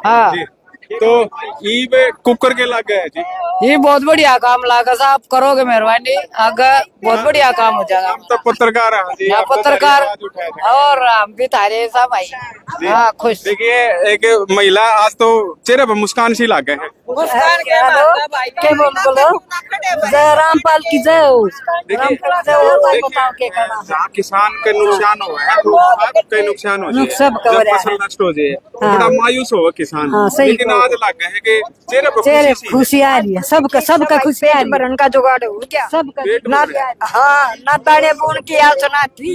I: हाँ
A: जी, तो ये कुकर के लग गए जी।
I: ये बहुत बढ़िया काम लगा साहब, करोगे मेहरबानी, आगे बहुत बढ़िया काम हो जाएगा।
A: हम तो पत्रकार हैं जी,
I: यहाँ
A: आप तो
I: पत्रकार
A: आवाज उठाए थे।
I: और हम भी तारे साहब भाई। हाँ खुश।
A: देखिए एक महिला आज तो चेहरे पर मुस्कान सी लग गए है।
I: मुस्कान क्या बोलो, जय रामपाल की जय हो।
A: जहाँ किसान के नुकसान हुआ है तो आपके नुकसान हो जाए, जब फसल नष्ट हो जाए तो बड़ा मायूस होगा किसान। लेकिन आज लग गए है कि चेहरे पर
I: खुशी आ रही है, सबका खुशी आ रही है। उनका जुगाड़ हो क्या सबका? हाँ ना दाने बुन की आसना थी,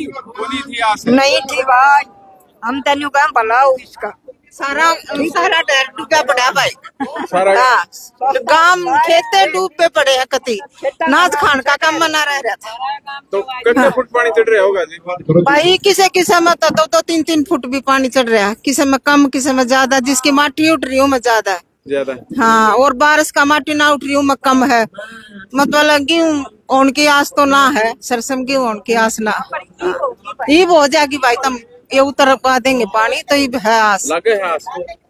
I: नहीं थी भाई। हम तेन काम भला हो इसका
K: सारा डर डूबा पड़ा भाई।
A: सारा
K: गांव खेते डूब पे पड़े हैं, कति नाच खान का काम बना रहा था।
A: तो कितने फुट पानी चढ़ रहा होगा जी
K: भाई? किसे में तो 2-3 फुट भी पानी चढ़ रहा है, किसे में कम, किसे में ज्यादा। जिसकी माटी उठ रही हूँ मैं ज्यादा, हाँ, और बारिश का माटी ना उठ रही हूँ मैं कम है। मतलब गेहूँ उनकी आस तो ना है, सरसम गेहूँ उनकी आस ना। ये हो जाएगी भाई, तुम ये उतर पा देंगे पानी तो ये है आस।
A: लगे है आस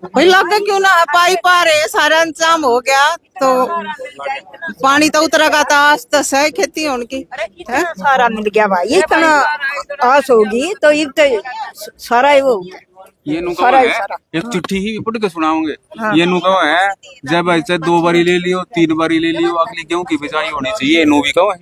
K: भाई लगे क्यों ना है, पाई पा रहे सारा इंतजाम हो गया तो पानी तो उतरेगा तो आस तो है खेती उनकी है।
I: सारा मिल गया भाई, इतना आस होगी तो ये सारा ही वो
A: ये नुका है। एक चिट्ठी ही पढ़ के सुनाओगे। ये नुका है, जब ऐसे 2 बारी ले लियो, 3 बारी ले लियो, अगली गेहूं की बिजाई होनी चाहिए। नो भी कहो है,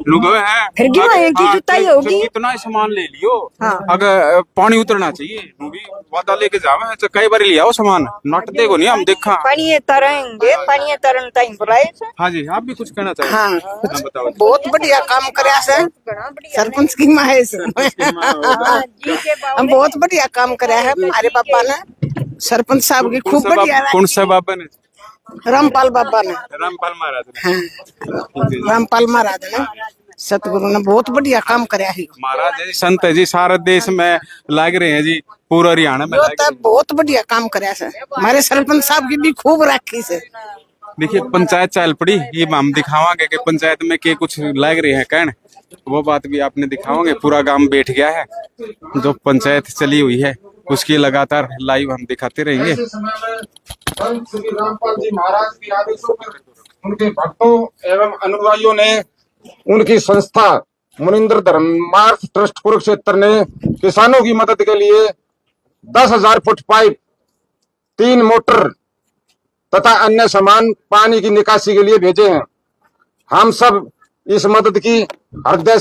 A: नुका है
I: फिर गेहूं की जुताई होगी।
A: कितना सामान ले लियो, अगर पानी उतरना चाहिए। नो भी वादा लेके जावे तो कई बार ले आओ सामान, नट देखो नहीं हम देखा
I: पानी तरंगे, पानी तरन टाइम पर आए।
A: हाँ जी, आप भी कुछ कहना चाहिए?
K: हाँ,
A: बताओ।
K: बहुत बढ़िया काम करया से सरपंच की माँ है। हम बहुत बढ़िया काम करया है हमारे पापा ने, सरपंच साहब की खूब बढ़िया।
A: कौन सा बाबा ने?
K: रामपाल बाबा ने,
A: रामपाल महाराज ने।
K: हाँ, रामपाल महाराज ने, सतगुरु ने बहुत बढ़िया काम करया है।
A: महाराज जी संत है जी, सारे देश में लाग रहे हैं जी, पूरा हरियाणा में
K: बहुत बढ़िया काम करया से। हमारे सरपंच साहब की भी खूब राखी से।
A: देखिए पंचायत चल पड़ी, ये हम दिखावांगे कि पंचायत में के कुछ लग रहे हैं कहन, वो बात भी आपने दिखावांगे। पूरा गांव बैठ गया है, जो पंचायत चली हुई है उसकी लगातार लाइव हम दिखाते रहेंगे।
B: संत श्री रामपाल जी महाराज के आदेशों पर उनके भक्तों एवं अनुयायियों ने उनकी संस्था मुनिंद्र धर्मार्थ ट्रस्ट कुरुक्षेत्र ने किसानों की मदद के लिए 10,000 फुट पाइप, 3 मोटर तथा अन्य सामान पानी की निकासी के लिए भेजे हैं। हम सब इस मदद की हृदय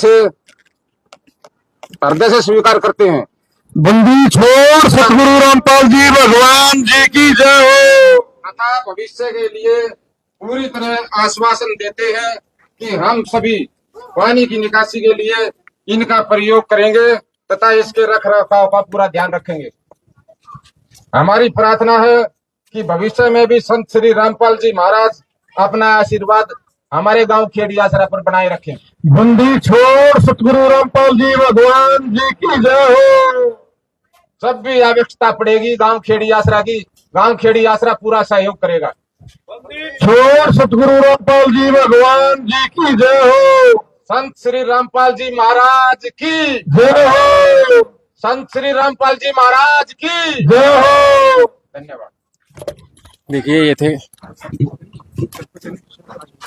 B: से स्वीकार करते हैं।
F: बंदी छोड़ सतगुरु रामपाल जी भगवान जी की जय हो।
B: तथा भविष्य के लिए पूरी तरह आश्वासन देते हैं कि हम सभी पानी की निकासी के लिए इनका प्रयोग करेंगे तथा इसके रख रखाव का पूरा ध्यान रखेंगे। हमारी प्रार्थना है कि भविष्य में भी संत श्री रामपाल जी महाराज अपना आशीर्वाद हमारे गांव खेड़ी आसरा पर बनाए रखें।
F: बंदी छोड़ सतगुरु रामपाल जी भगवान जी की जय हो।
B: जब भी आवश्यकता पड़ेगी गांव खेड़ी आसरा की, गांव खेड़ी आसरा पूरा सहयोग करेगा।
F: छोड़ सतगुरु रामपाल जी भगवान जी की जय हो।
B: संत श्री रामपाल जी महाराज की
F: जय हो।
B: संत श्री रामपाल जी महाराज की
F: जय हो।
B: धन्यवाद।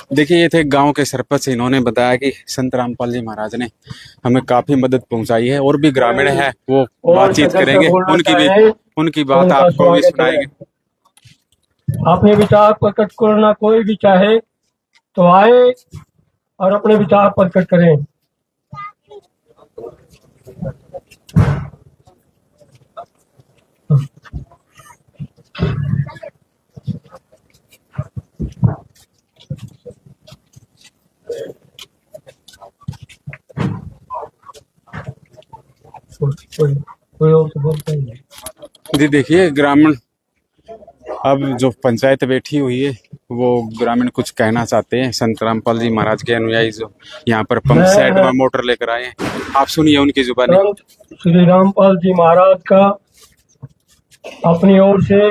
A: देखिए ये थे गांव के सरपंच। इन्होंने बताया कि संत रामपाल जी महाराज ने हमें काफी मदद पहुंचाई है, और भी ग्रामीण है वो बातचीत करेंगे, उनकी बात आपको भी सुनाएंगे।
G: अपने विचार प्रकट करना कोई भी चाहे तो आए और अपने विचार प्रकट करें। कोई और तो बोलता ही नहीं।
A: जी देखिए ग्रामीण अब जो पंचायत बैठी हुई है वो ग्रामीण कुछ कहना चाहते हैं। संत रामपाल जी महाराज के अनुयायी जो यहाँ पर पंप सेट में मोटर लेकर आए हैं, आप सुनिए उनकी जुबानी।
G: संत श्री रामपाल जी महाराज का अपनी ओर से,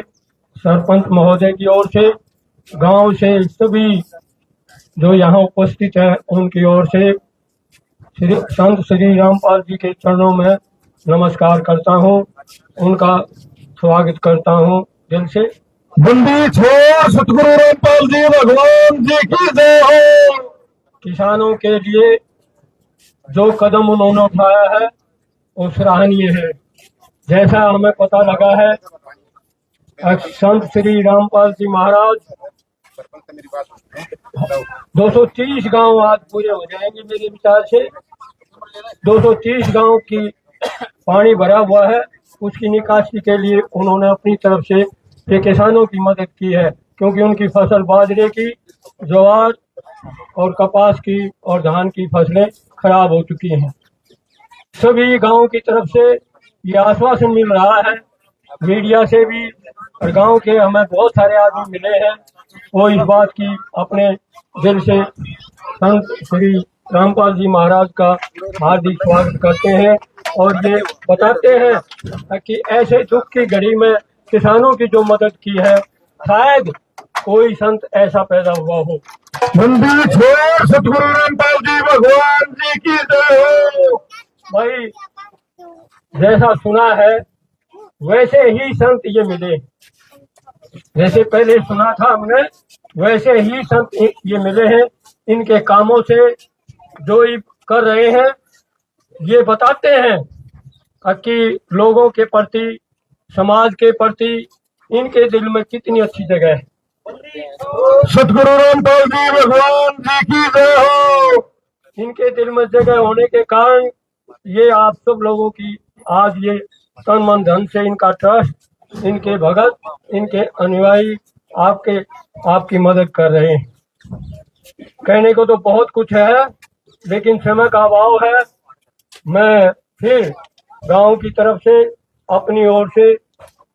G: सरपंच महोदय की ओर से, गांव से सभी जो यहाँ उपस्थित है उनकी ओर से संत श्री रामपाल जी के चरणों में नमस्कार करता हूँ, उनका स्वागत करता हूँ दिल से।
F: बंदी छोड़ सतगुरु रामपाल जी भगवान जी की जय हो।
G: किसानों के लिए जो कदम उन्होंने उठाया है वो सराहनीय है। जैसा हमें पता लगा है, संत श्री रामपाल जी महाराज 230 गांव आज पूरे हो जाएंगे मेरे विचार से। 230 गांव की पानी भरा हुआ है, उसकी निकासी के लिए उन्होंने अपनी तरफ से ये किसानों की मदद की है, क्योंकि उनकी फसल बाजरे की, ज्वार और कपास की और धान की फसलें खराब हो चुकी हैं। सभी गांव की तरफ से ये आश्वासन मिल रहा है, मीडिया से भी, और गांव के हमें बहुत सारे आदमी मिले हैं, वो इस बात की अपने दिल से संत श्री रामपाल जी महाराज का हार्दिक स्वागत करते हैं और ये बताते हैं कि ऐसे दुख की घड़ी में किसानों की जो मदद की है, शायद कोई संत ऐसा पैदा हुआ हो।
F: बंदी छोड़ सतगुरु रामपाल जी भगवान जी की जय हो।
G: भाई जैसा सुना है वैसे ही संत ये मिले, जैसे पहले सुना था हमने वैसे ही संत ये मिले हैं। इनके कामों से जो ये कर रहे हैं ये बताते हैं कि लोगों के प्रति, समाज के प्रति इनके दिल में कितनी अच्छी जगह है।
F: सतगुरु रामपाल जी भगवान जी की जय हो।
G: इनके दिल में जगह होने के कारण ये आप सब लोगों की आज ये तन मन धन से इनका ट्रस्ट, इनके भगत, इनके अनुयायी आपकी मदद कर रहे हैं। कहने को तो बहुत कुछ है, लेकिन समय का अभाव है। मैं फिर गांव की तरफ से अपनी ओर से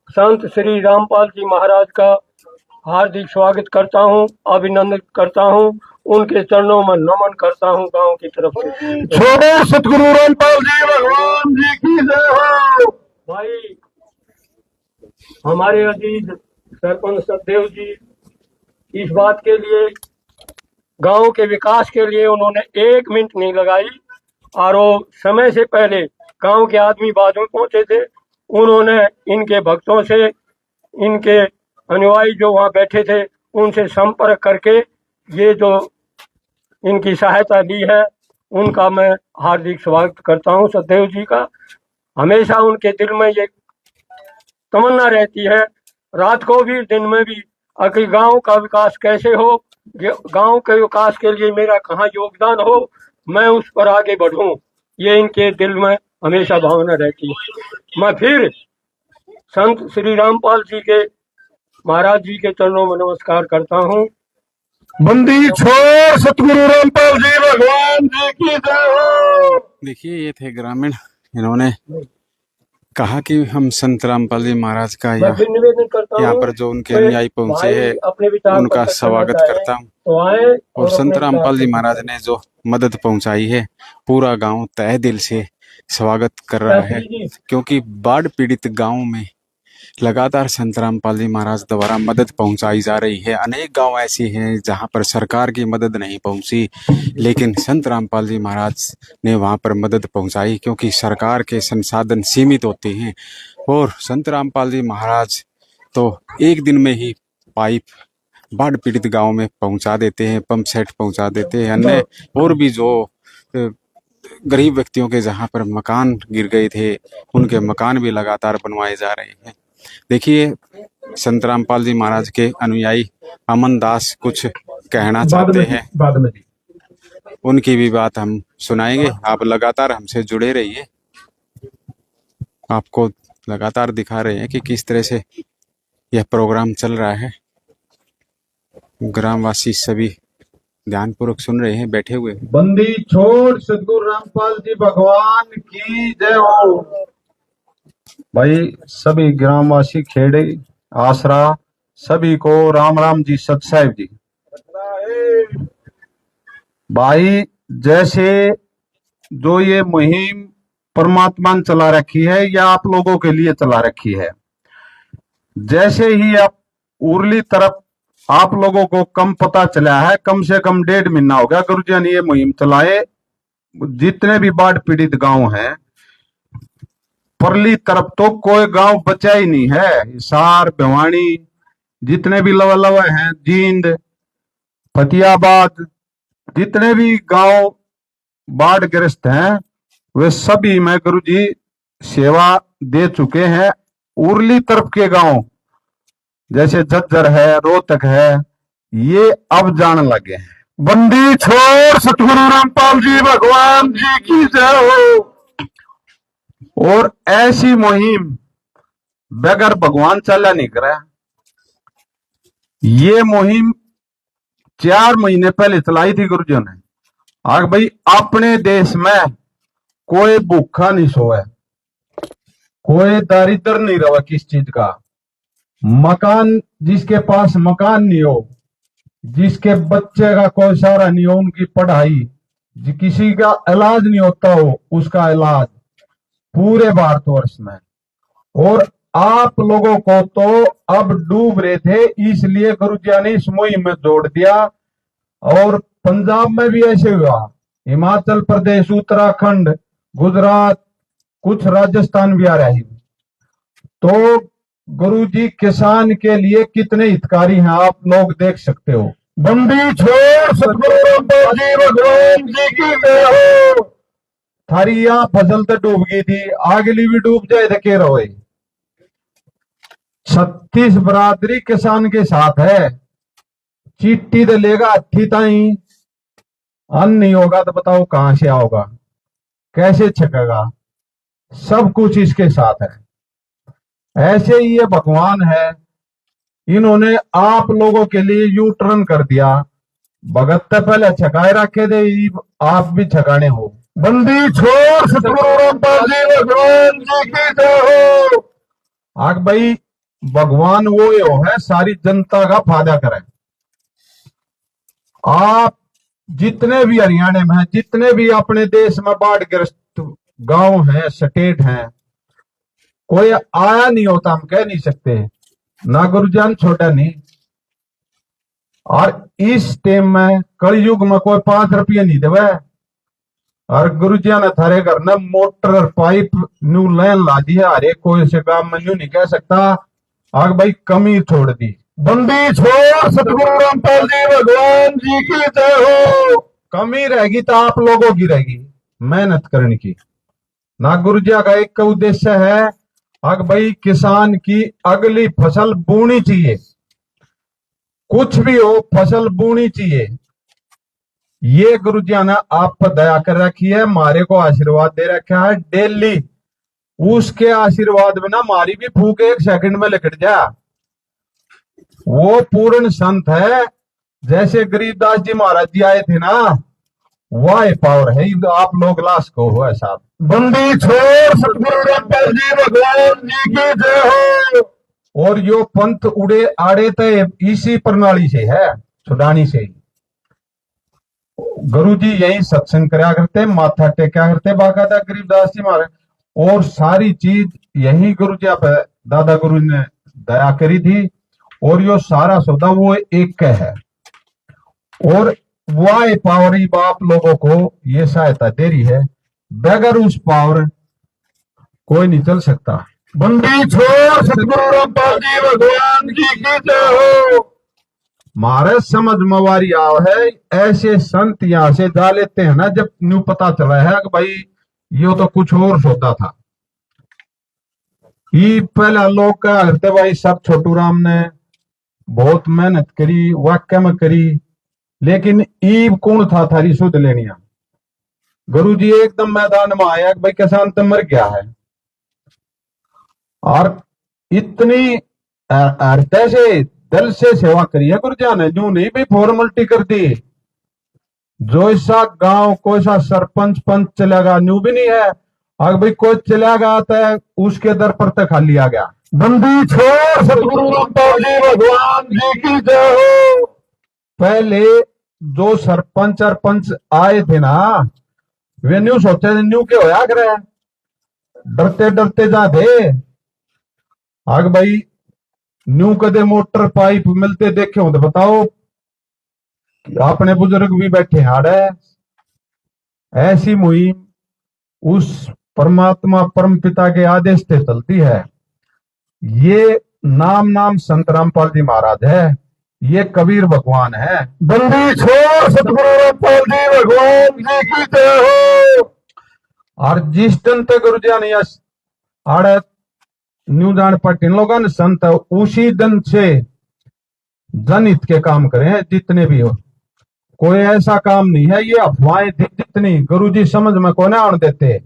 G: संत श्री रामपाल जी महाराज का हार्दिक स्वागत करता हूं, अभिनंदन करता हूं, उनके चरणों में नमन करता हूं गांव की तरफ से।
F: छोड़ो सतगुरु रामपाल जी भगवान जी की जय हो।
G: भाई हमारे अजीज सरपंच सतदेव जी इस बात के लिए, गांव के विकास के लिए उन्होंने 1 मिनट नहीं लगाई, और वो समय से पहले गांव के आदमी बाद में पहुंचे थे। उन्होंने इनके भक्तों से, इनके अनुयायी जो वहां बैठे थे उनसे संपर्क करके ये जो इनकी सहायता दी है उनका मैं हार्दिक स्वागत करता हूं। सतदेव जी का हमेशा उनके दिल में ये तमन्ना रहती है, रात को भी दिन में भी, कि गांव का विकास कैसे हो, गांव के विकास के लिए मेरा कहाँ योगदान हो, मैं उस पर आगे बढ़ूं, ये इनके दिल में हमेशा भावना रहती है। मैं फिर संत श्री रामपाल जी के महाराज जी के चरणों में नमस्कार करता हूँ।
F: बंदी छोड़ सतगुरु रामपाल जी भगवान जी की जय हो।
A: देखिए ये थे ग्रामीण, इन्होंने कहा कि हम संत रामपाल जी महाराज का यहाँ पर जो उनके अनुयायी पहुंचे हैं उनका स्वागत करता हूँ। और संत रामपाल जी महाराज ने जो मदद पहुंचाई है, पूरा गांव तहे दिल से स्वागत कर रहा है, क्योंकि बाढ़ पीड़ित गांव में लगातार संत रामपाल जी महाराज द्वारा मदद पहुंचाई जा रही है। अनेक गांव ऐसे हैं जहां पर सरकार की मदद नहीं पहुंची, लेकिन संत रामपाल जी महाराज ने वहां पर मदद पहुंचाई, क्योंकि सरकार के संसाधन सीमित होते हैं। और संत रामपाल जी महाराज तो एक दिन में ही पाइप बाढ़ पीड़ित गांव में पहुंचा देते हैं, पंप सेट पहुंचा देते हैं, अन्य और भी जो गरीब व्यक्तियों के जहां पर मकान गिर गए थे उनके मकान भी लगातार बनवाए जा रहे हैं। देखिए संत रामपाल जी महाराज के अनुयायी अमन दास कुछ कहना चाहते हैं, उनकी भी बात हम सुनाएंगे। आप लगातार हमसे जुड़े रहिए, आपको लगातार दिखा रहे हैं कि किस तरह से यह प्रोग्राम चल रहा है। ग्रामवासी सभी ध्यानपूर्वक सुन रहे हैं, बैठे हुए।
F: बंदी छोड़ सतगुरु रामपाल जी भगवान की जय हो। भाई सभी ग्रामवासी, खेड़े, आसरा,
L: सभी को राम राम जी, सत साहिब जी। भाई जैसे जो ये मुहिम परमात्मा ने चला रखी है या आप लोगों के लिए चला रखी है, जैसे ही आप उर्ली तरफ आप लोगों को कम पता चला है, कम से कम 1.5 महीना हो गया गुरु जी ने ये मुहिम चलाए। जितने भी बाढ़ पीड़ित गांव हैं, परली तरफ तो कोई गांव बचा ही नहीं है। हिसार, भिवानी, जितने भी लवा लवा हैं, जींद, फतियाबाद, जितने भी गांव बाढ़ ग्रस्त हैं, वे सभी में गुरु जी सेवा दे चुके हैं। उर्ली तरफ के गांव जैसे झज्जर है, रोहतक है, ये अब जाने लगे हैं। बंदी छोड़ सतगुरु रामपाल जी भगवान जी की जय हो। और ऐसी मुहिम बगैर भगवान चला नहीं करा। ये मुहिम 4 महीने पहले चलाई थी गुरु जी ने। आग भाई अपने देश में कोई भूखा नहीं सोए, कोई दारिद्र नहीं रहा किस चीज का। मकान, जिसके पास मकान नहीं हो, जिसके बच्चे का कोई सहारा नहीं हो, उनकी पढ़ाई, किसी का इलाज नहीं होता हो, उसका इलाज पूरे भारतवर्ष में। और आप लोगों को तो अब डूब रहे थे, इसलिए गुरु जी ने इस मुहिम में जोड़ दिया। और पंजाब में भी ऐसे हुआ, हिमाचल प्रदेश, उत्तराखंड, गुजरात, कुछ राजस्थान भी आ रहा है। तो गुरु जी किसान के लिए कितने हितकारी हैं आप लोग देख सकते हो। बंदी छोड़ सतगुरु रामपाल जी भगवान जी की जय हो। थारी यहाँ फसल तो डूब गई थी, अगली भी डूब जाए तो के रहे। 36 बरादरी किसान के साथ है। चिट्ठी तो लेगा हथी ताई, अन्न नहीं होगा तो बताओ कहां से आओगा, कैसे छकेगा। सब कुछ इसके साथ है। ऐसे ही ये भगवान है, इन्होंने आप लोगों के लिए यू टर्न कर दिया। भगत तो पहले छकाए रखे थे, आप भी छकाने हो। बंदी छोड़ सतगुरु रामपाल जी भगवान जी की जय हो। आग भाई भगवान वो है सारी जनता का फायदा करे। आप जितने भी हरियाणा में हैं, जितने भी अपने देश में बाढ़ ग्रस्त गांव हैं, स्टेट हैं, कोई आया नहीं होता हम कह नहीं सकते, ना गुरुजान छोटा नहीं। और इस टाइम में कलयुग में कोई 5 रुपये नहीं देवे। और गुरुजी ने थारे घर ने मोटर पाइप न्यू लाइन ला दी है, हरे कोई से काम में न्यू नहीं कह सकता। आग भाई कमी छोड़ दी। बंदी छोड़ सतगुरु रामपाल जी भगवान जी की जय हो। कमी रहेगी तो आप लोगों की रहेगी, मेहनत करने की। ना गुरुजी का एक उद्देश्य है, अग भाई किसान की अगली फसल बोनी चाहिए, कुछ भी हो फसल बोनी चाहिए। ये गुरुजी ने आप पर दया कर रखी है, हमारे को आशीर्वाद दे रखा है डेली। उसके आशीर्वाद में ना हमारी भी फूक 1 सेकंड में लिखट जा। वो पूर्ण संत है। जैसे गरीबदास जी महाराज जी आए थे ना, वाह पावर है आप लोग लाश को हो ऐसा। बंदी छोड़ सतगुरु रामपाल जी भगवान जी की जय हो। और यो पंथ उड़े आड़े थे इसी प्रणाली से है, छुड़ानी से ही। गुरु जी यही सत्संग करा करते, माथा टेका करते बाकायदा गरीबदास जी महाराज। और सारी चीज यही गुरु जी पे दादा गुरु ने दया करी थी। और यो सारा सौदा वो एक है। और वाह पावर ही बाप लोगों को ये सहायता दे रही है, बगैर उस पावर कोई नहीं चल सकता। बंदी छोड़ सतगुरु रामपाल जी भगवान जी की जय हो। महाराज समझ मवारी आओ है, ऐसे संत यहां से जा लेते हैं ना, जब न्यू पता चला है कि भाई यो तो कुछ और सौदा था। ये पहला लोग क्या करते भाई, सब छोटू राम ने बहुत मेहनत करी, वाक्य में करी, लेकिन ईब कौन था थारी सुध लेनिया। गुरु जी एकदम मैदान में आया कि भाई किसान तो मर गया है। और इतनी हृदय से दिल से सेवा करी है गुरु जी ने, जो नहीं भी फॉर्मेलिटी कर दी। जो ऐसा गांव कोई सा सरपंच पंच चलेगा न्यू भी नहीं है। अगर भाई कोई चला गया तो उसके दर पर तो खाली आ गया। बंदी छोड़ सतगुरु रामपाल जी भगवान जी की जय हो। पहले जो सरपंच और पंच आए थे ना, वे न्यू सोचे थे न्यू के होया करे, डरते डरते जा थे। आग भाई न्यू कदे मोटर पाइप मिलते देखे हो तो बताओ, अपने बुजुर्ग भी बैठे हाड़े। ऐसी मुहिम उस परमात्मा परम पिता के आदेश से चलती है। ये नाम संत रामपाल जी महाराज है, ये कबीर भगवान है। बंदी छोड़ सतगुरु रामपाल जी भगवान जी की जय हो। और जिस दिन तक गुरु जी ने आड़े न्यू जान पट इन लोगों ने संत उसी दिन से जनहित के काम करें जितने भी हो। कोई ऐसा काम नहीं है, ये अफवाहें जितनी गुरु जी समझ में को ना आने देते।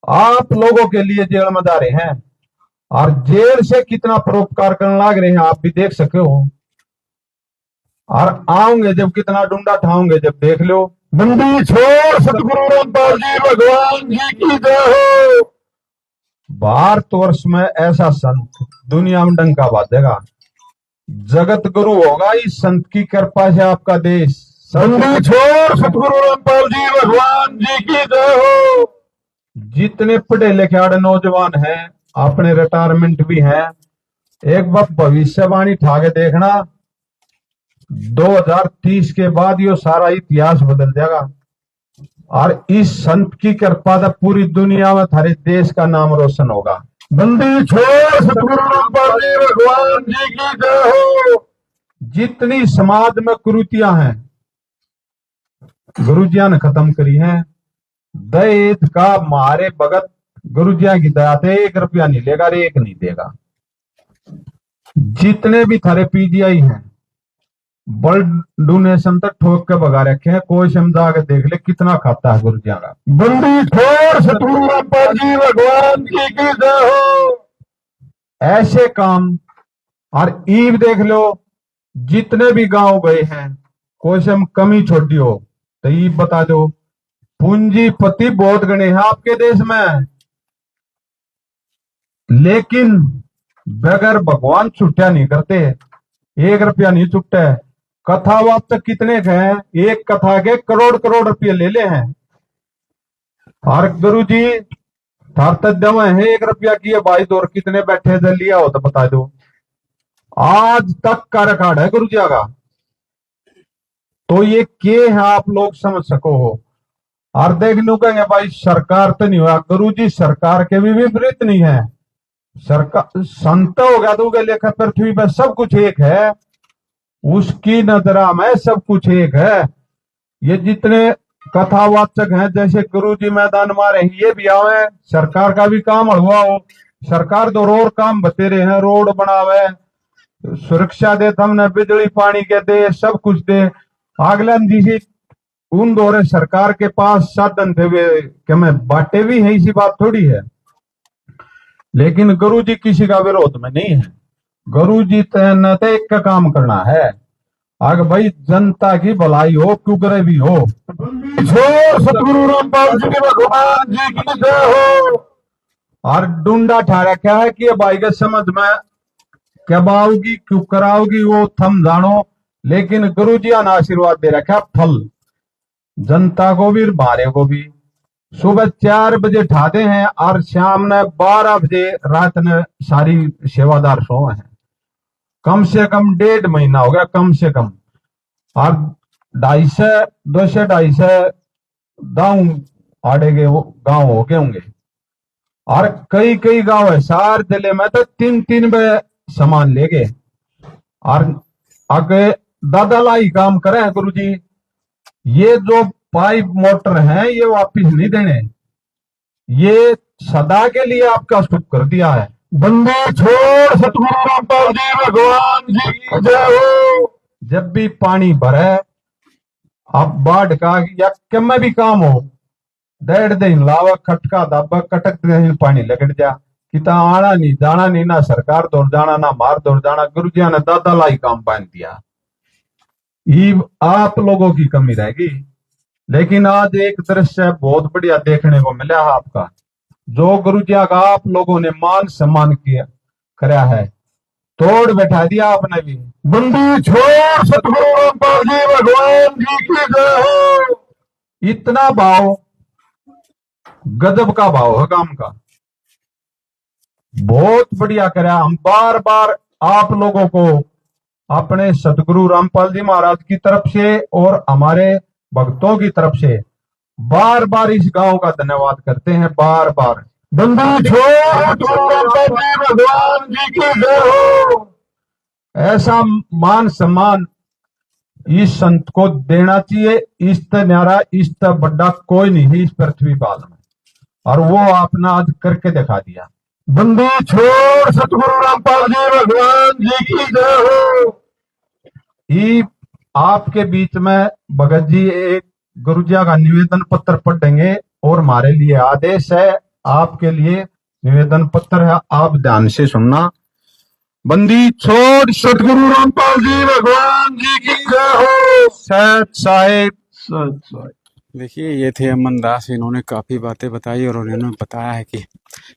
L: आप लोगों के लिए जेल में जा रहे हैं और जेल से कितना परोपकार करने लग रहे हैं, आप भी देख सके हो। और आओगे जब कितना डूंडा ठाओगे जब देख लो। बंदी छोड़ सतगुरु रामपाल जी भगवान जी की जय हो। भारतवर्ष में ऐसा संत दुनिया में डंका बाजेगा, जगत गुरु होगा इस संत की कृपा से आपका देश। बंदी छोड़ सतगुरु रामपाल जी भगवान जी की जय हो। जितने पढ़े लिखे नौजवान हैं, अपने रिटायरमेंट भी हैं, एक बार भविष्यवाणी ठाके देखना, 2030 के बाद ये सारा इतिहास बदल जाएगा। और इस संत की कृपा से पूरी दुनिया में थारे देश का नाम रोशन होगा। बंदी छोड़ सतगुरु रामपाल जी भगवान जी की जय हो। जितनी समाज में कुरीतियां हैं गुरुजिया ने खत्म करी हैं। दहेज का मारे भगत गुरुजिया की दया से 1 रुपया नहीं लेगा, एक नहीं देगा। जितने भी थारे पीजीआई हैं ब्लड डोनेशन तक ठोक के भगा रखे हैं, कोई समझा के देख ले कितना खाता है गुरुजिया का। बंदी छोड़ सतगुरु रामपाल जी भगवान जी की जय हो। ऐसे काम और ईव देख लो, जितने भी गांव गए हैं कोई से कमी छोड़ी हो तो ईव बता दो। पूंजीपति बहुत गणे हैं आपके देश में, लेकिन बगैर भगवान छुट्टिया नहीं करते, 1 रुपया नहीं छुट्टे। कथा वार्ता कितने हैं, एक कथा के करोड़ रुपये ले ले हैं। और गुरु जी जमा है 1 रुपया की भाई दौर कितने बैठे थे लिया हो तो बता दो। आज तक का रिकॉर्ड है गुरु जी का। तो ये के है आप लोग समझ सको हो। और देख लू कहेंगे भाई सरकार तो नहीं हुआ, गुरु जी सरकार के भी विपरीत नहीं है। सरकार संत हो गया तो लेखा पृथ्वी पर सब कुछ एक है, उसकी नजरा में सब कुछ एक है। ये जितने कथावाचक हैं जैसे गुरु जी मैदान मारे ये भी आवे, सरकार का भी काम हुआ हो। सरकार तो और काम बते रहे हैं, रोड बनावे, सुरक्षा दे, हमने बिजली पानी के दे, सब कुछ दे। अगला जी उन दौरे सरकार के पास साधन थे वे कि मैं बांटे भी है, इसी बात थोड़ी है। लेकिन गुरु जी किसी का विरोध में नहीं है। गुरु जी न तो एक का काम करना है, आगे भाई जनता की भलाई हो, क्यों भी हो। छोड़ सतगुरु रामपाल जी भगवान जी की जय हो। और डूंडा ठा रखा है कि भाई के समझ में क्या बाओगी क्यों कराओगी वो थम जानो, लेकिन गुरु जी ने आशीर्वाद दे रखा फल जनता को भी भारे को भी। सुबह 4 बजे ठाते हैं और शाम ने 12 बजे रात ने सारी सेवादार सो हैं। कम से कम 1.5 महीना हो गया कम से कम। और 250 गांव आड़े के गांव हो गए होंगे। और कई गांव है सार जिले में तो 3 बजे सामान ले गए। और आगे दादा लाई काम करे हैं गुरु जी। ये जो पाइप मोटर हैं ये वापिस नहीं देने, ये सदा के लिए आपका सुख कर दिया है। बंदी छोड़ सतगुरु रामपाल जी भगवान जी की जय हो। जब भी पानी भरे, अब बाढ़ का या कम भी काम हो, 1.5 दिन लावा खटका दाबा कटक दिन पानी लगट जा, किता आना नहीं जाना नहीं, ना सरकार दौड़ जाना ना मार दौड़ जाना। गुरु जी ने दादा लाई काम बांध दिया। आप लोगों की कमी रहेगी। लेकिन आज एक दृश्य बहुत बढ़िया देखने को मिला है आपका, जो गुरु जी का आप लोगों ने मान सम्मान किया कराया है, तोड़ बैठा दिया आपने भी। बंदी छोड़ सतगुरु रामपाल जी भगवान जी की जय हो। इतना भाव, गजब का भाव है काम का, बहुत बढ़िया कराया। हम बार बार आप लोगों को अपने सतगुरु रामपाल जी महाराज की तरफ से और हमारे भक्तों की तरफ से बार बार इस गांव का धन्यवाद करते हैं, बार बार। बंदी छोड़ सतगुरु रामपाल जी भगवान जी की जय हो। ऐसा मान सम्मान इस संत को देना चाहिए, इस न्यारा इस बड़ा कोई नहीं है इस पृथ्वी पाल में, और वो आपने आज करके दिखा दिया। बंदी छोड़ सतगुरु रामपाल जी भगवान जी की जय हो। आपके बीच में भगत जी एक गुरुजिया का निवेदन पत्र पढ़ेंगे और हमारे लिए आदेश है, आपके लिए निवेदन पत्र है, आप ध्यान से सुनना। बंदी छोड़ सतगुरु रामपाल जी भगवान जी की जय हो। सत साहेब।
A: देखिए, ये थे अमन दास, इन्होंने काफ़ी बातें बताई और उन्होंने बताया है कि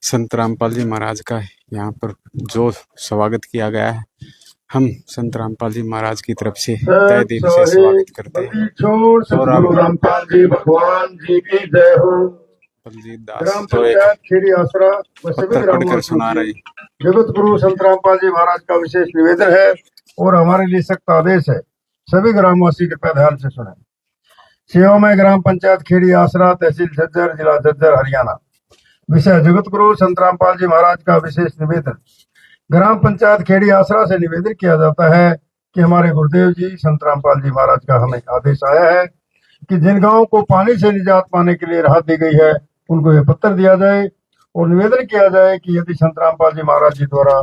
A: संत रामपाल जी महाराज का यहाँ पर जो स्वागत किया गया है, हम संत रामपाल जी महाराज की तरफ से तहे दिल से स्वागत करते हैं।
L: छोड़ सतगुरु रामपाल जी भगवान जी की जय हो।
A: बलजीत दास तो एक पत्र पढ़कर सुना रहे।
L: जगत गुरु संत रामपाल जी महाराज का विशेष निवेदन है और हमारे लिए सख्त आदेश है, सभी ग्रामवासी कृपया ध्यान से सुने। सेवा में ग्राम पंचायत खेड़ी आसरा, तहसील झज्जर, जिला झज्जर, हरियाणा। विषय जगत गुरु संत रामपाल जी महाराज का विशेष निवेदन। ग्राम पंचायत खेड़ी आसरा से निवेदन किया जाता है कि हमारे गुरुदेव जी संत रामपाल जी महाराज का हमें आदेश आया है कि जिन गांवों को पानी से निजात पाने के लिए राहत दी गई है उनको यह पत्र दिया जाए और निवेदन किया जाए कि यदि संत रामपाल जी महाराज जी द्वारा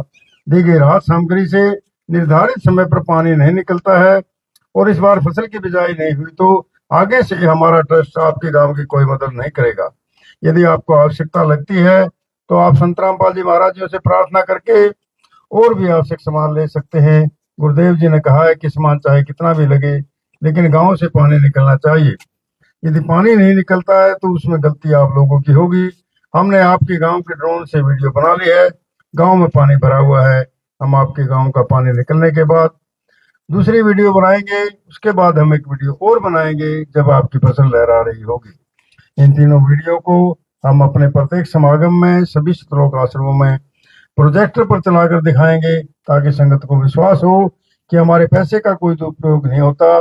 L: दी गई राहत सामग्री से निर्धारित समय पर पानी नहीं निकलता है और इस बार फसल की बिजाई नहीं हुई तो आगे से हमारा ट्रस्ट आपके गांव की कोई मदद नहीं करेगा। यदि आपको आवश्यकता लगती है तो आप संत रामपाल जी महाराज जी से प्रार्थना करके और भी आवश्यक सामान ले सकते हैं। गुरुदेव जी ने कहा है कि सामान चाहे कितना भी लगे लेकिन गांव से पानी निकलना चाहिए। यदि पानी नहीं निकलता है तो उसमें गलती आप लोगों की होगी। हमने आपके गांव के ड्रोन से वीडियो बना ली है, गांव में पानी भरा हुआ है। हम आपके गांव का पानी निकलने के बाद दूसरी वीडियो बनाएंगे, उसके बाद हम एक वीडियो और बनाएंगे जब आपकी फसल लहरा रही होगी। इन तीनों वीडियो को हम अपने प्रत्येक समागम में सभी श्लोक आश्रमों में प्रोजेक्टर पर चलाकर दिखाएंगे ताकि संगत को विश्वास हो कि हमारे पैसे का कोई दुरुपयोग नहीं होता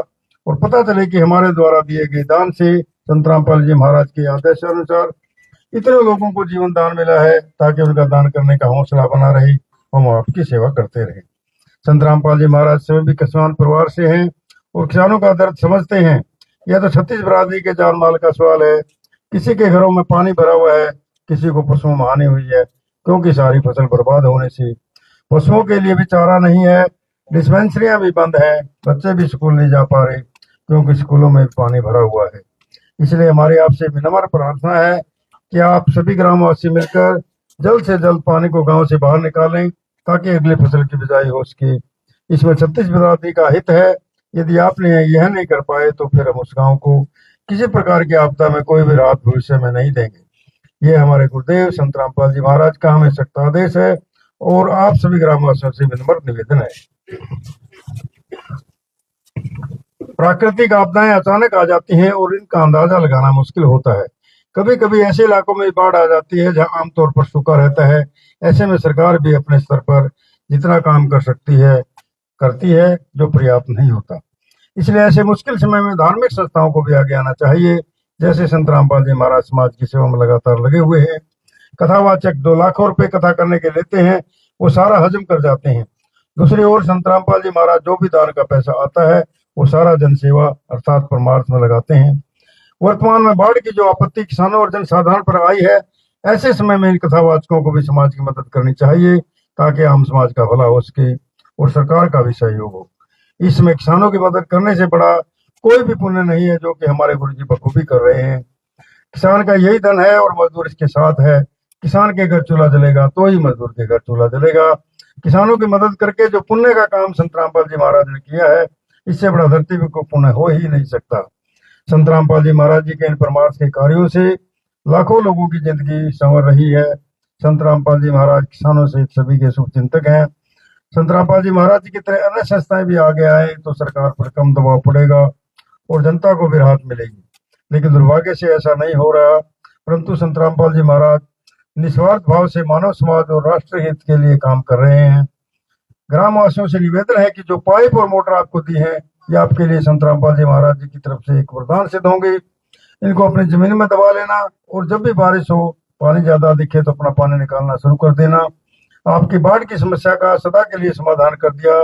L: और पता चले कि हमारे द्वारा दिए गए दान से संत रामपाल जी महाराज के आदेश अनुसार इतने लोगों को जीवन दान मिला है ताकि उनका दान करने का हौसला बना रहे, हम आपकी सेवा करते रहे। संत रामपाल जी महाराज स्वयं भी किसान परिवार से हैं और किसानों का दर्द समझते हैं। यह तो 36 बरादरी के जान माल का सवाल है। किसी के घरों में पानी भरा हुआ है, किसी को पशुओं में हानि हुई है क्योंकि सारी फसल बर्बाद होने से पशुओं के लिए भी चारा नहीं है। डिस्पेंसरियां भी बंद है, बच्चे भी स्कूल नहीं जा पा रहे क्योंकि स्कूलों में पानी भरा हुआ है। इसलिए हमारी आपसे विनम्र प्रार्थना है कि आप सभी ग्रामवासी मिलकर जल्द से जल्द पानी को गांव से बाहर निकालें ताकि अगली फसल की बिजाई हो सके। इसमें 36 बरादरी का हित है। यदि आपने यह नहीं कर पाए तो फिर हम उस गांव को किसी प्रकार की आपदा में कोई भी राहत भविष्य में नहीं देंगे। ये हमारे गुरुदेव संत रामपाल जी महाराज का हमें सख्त आदेश है और आप सभी ग्रामवासियों से विनम्र निवेदन है। प्राकृतिक आपदाएं अचानक आ जाती हैं और इनका अंदाजा लगाना मुश्किल होता है। कभी कभी ऐसे इलाकों में बाढ़ आ जाती है जहां आमतौर पर सूखा रहता है। ऐसे में सरकार भी अपने स्तर पर जितना काम कर सकती है करती है, जो पर्याप्त नहीं होता। इसलिए ऐसे मुश्किल समय में धार्मिक संस्थाओं को भी आगे आना चाहिए। जैसे संत रामपाल जी महाराज समाज की सेवा में लगातार लगे हुए हैं। कथावाचक 2 लाख रुपए कथा करने के लेते हैं, वो सारा हजम कर जाते हैं। दूसरी ओर संत रामपाल जी महाराज जो भी दान का पैसा आता है वो सारा जनसेवा अर्थात परमार्थ में लगाते हैं। वर्तमान में बाढ़ की जो आपत्ति किसानों और जनसाधारण पर आई है, ऐसे समय में इन कथावाचकों को भी समाज की मदद करनी चाहिए ताकि आम समाज का भला हो सके और सरकार का भी सहयोग हो। इसमें किसानों की मदद करने से बड़ा कोई भी पुण्य नहीं है, जो कि हमारे गुरु जी बखूबी कर रहे हैं। किसान का यही धन है और मजदूर इसके साथ है। किसान के घर चूल्हा जलेगा तो ही मजदूर के घर चूल्हा जलेगा। किसानों की मदद करके जो पुण्य का काम संत रामपाल जी महाराज ने किया है, इससे बड़ा धरती में कोई पुण्य हो ही नहीं सकता। संत रामपाल जी महाराज जी के इन परमार्थ के कार्यों से लाखों लोगों की जिंदगी संवर रही है। संत रामपाल जी महाराज किसानों से सभी के शुभचिंतक हैं। संत रामपाल जी महाराज जी की तरह अन्य संस्थाएं भी आगे आए तो सरकार पर कम दबाव पड़ेगा और जनता को भी राहत मिलेगी, लेकिन दुर्भाग्य से ऐसा नहीं हो रहा। परंतु संत रामपाल जी महाराज निस्वार्थ भाव से मानव समाज और राष्ट्र हित के लिए काम कर रहे हैं। ग्रामवासियों से निवेदन है कि जो पाइप और मोटर आपको दी है ये आपके लिए संत रामपाल जी महाराज जी की तरफ से एक वरदान सिद्ध होंगे। इनको अपनी जमीन में दबा लेना और जब भी बारिश हो, पानी ज्यादा दिखे तो अपना पानी निकालना शुरू कर देना। आपकी बाढ़ की समस्या का सदा के लिए समाधान कर दिया।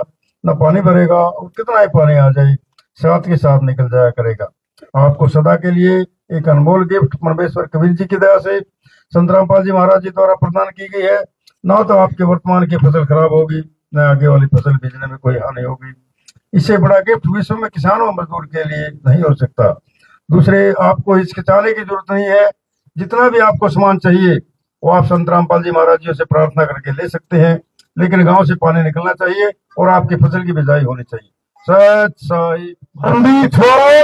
L: न पानी भरेगा और कितना ही पानी आ जाए साथ के साथ निकल जाया करेगा। आपको सदा के लिए एक अनमोल गिफ्ट परमेश्वर कबीर जी की दया से संत रामपाल जी महाराज जी द्वारा प्रदान की गई है। ना तो आपके वर्तमान की फसल खराब होगी, न आगे वाली फसल बीजने में कोई हानि होगी। इससे बड़ा गिफ्ट विश्व में किसानों और मजदूर के लिए नहीं हो सकता। दूसरे, आपको हिचकिचाने की जरूरत नहीं है। जितना भी आपको सामान चाहिए वो आप संत रामपाल जी महाराज जी से प्रार्थना करके ले सकते हैं, लेकिन गांव से पानी निकलना चाहिए और आपकी फसल की बिजाई होनी चाहिए। सत साई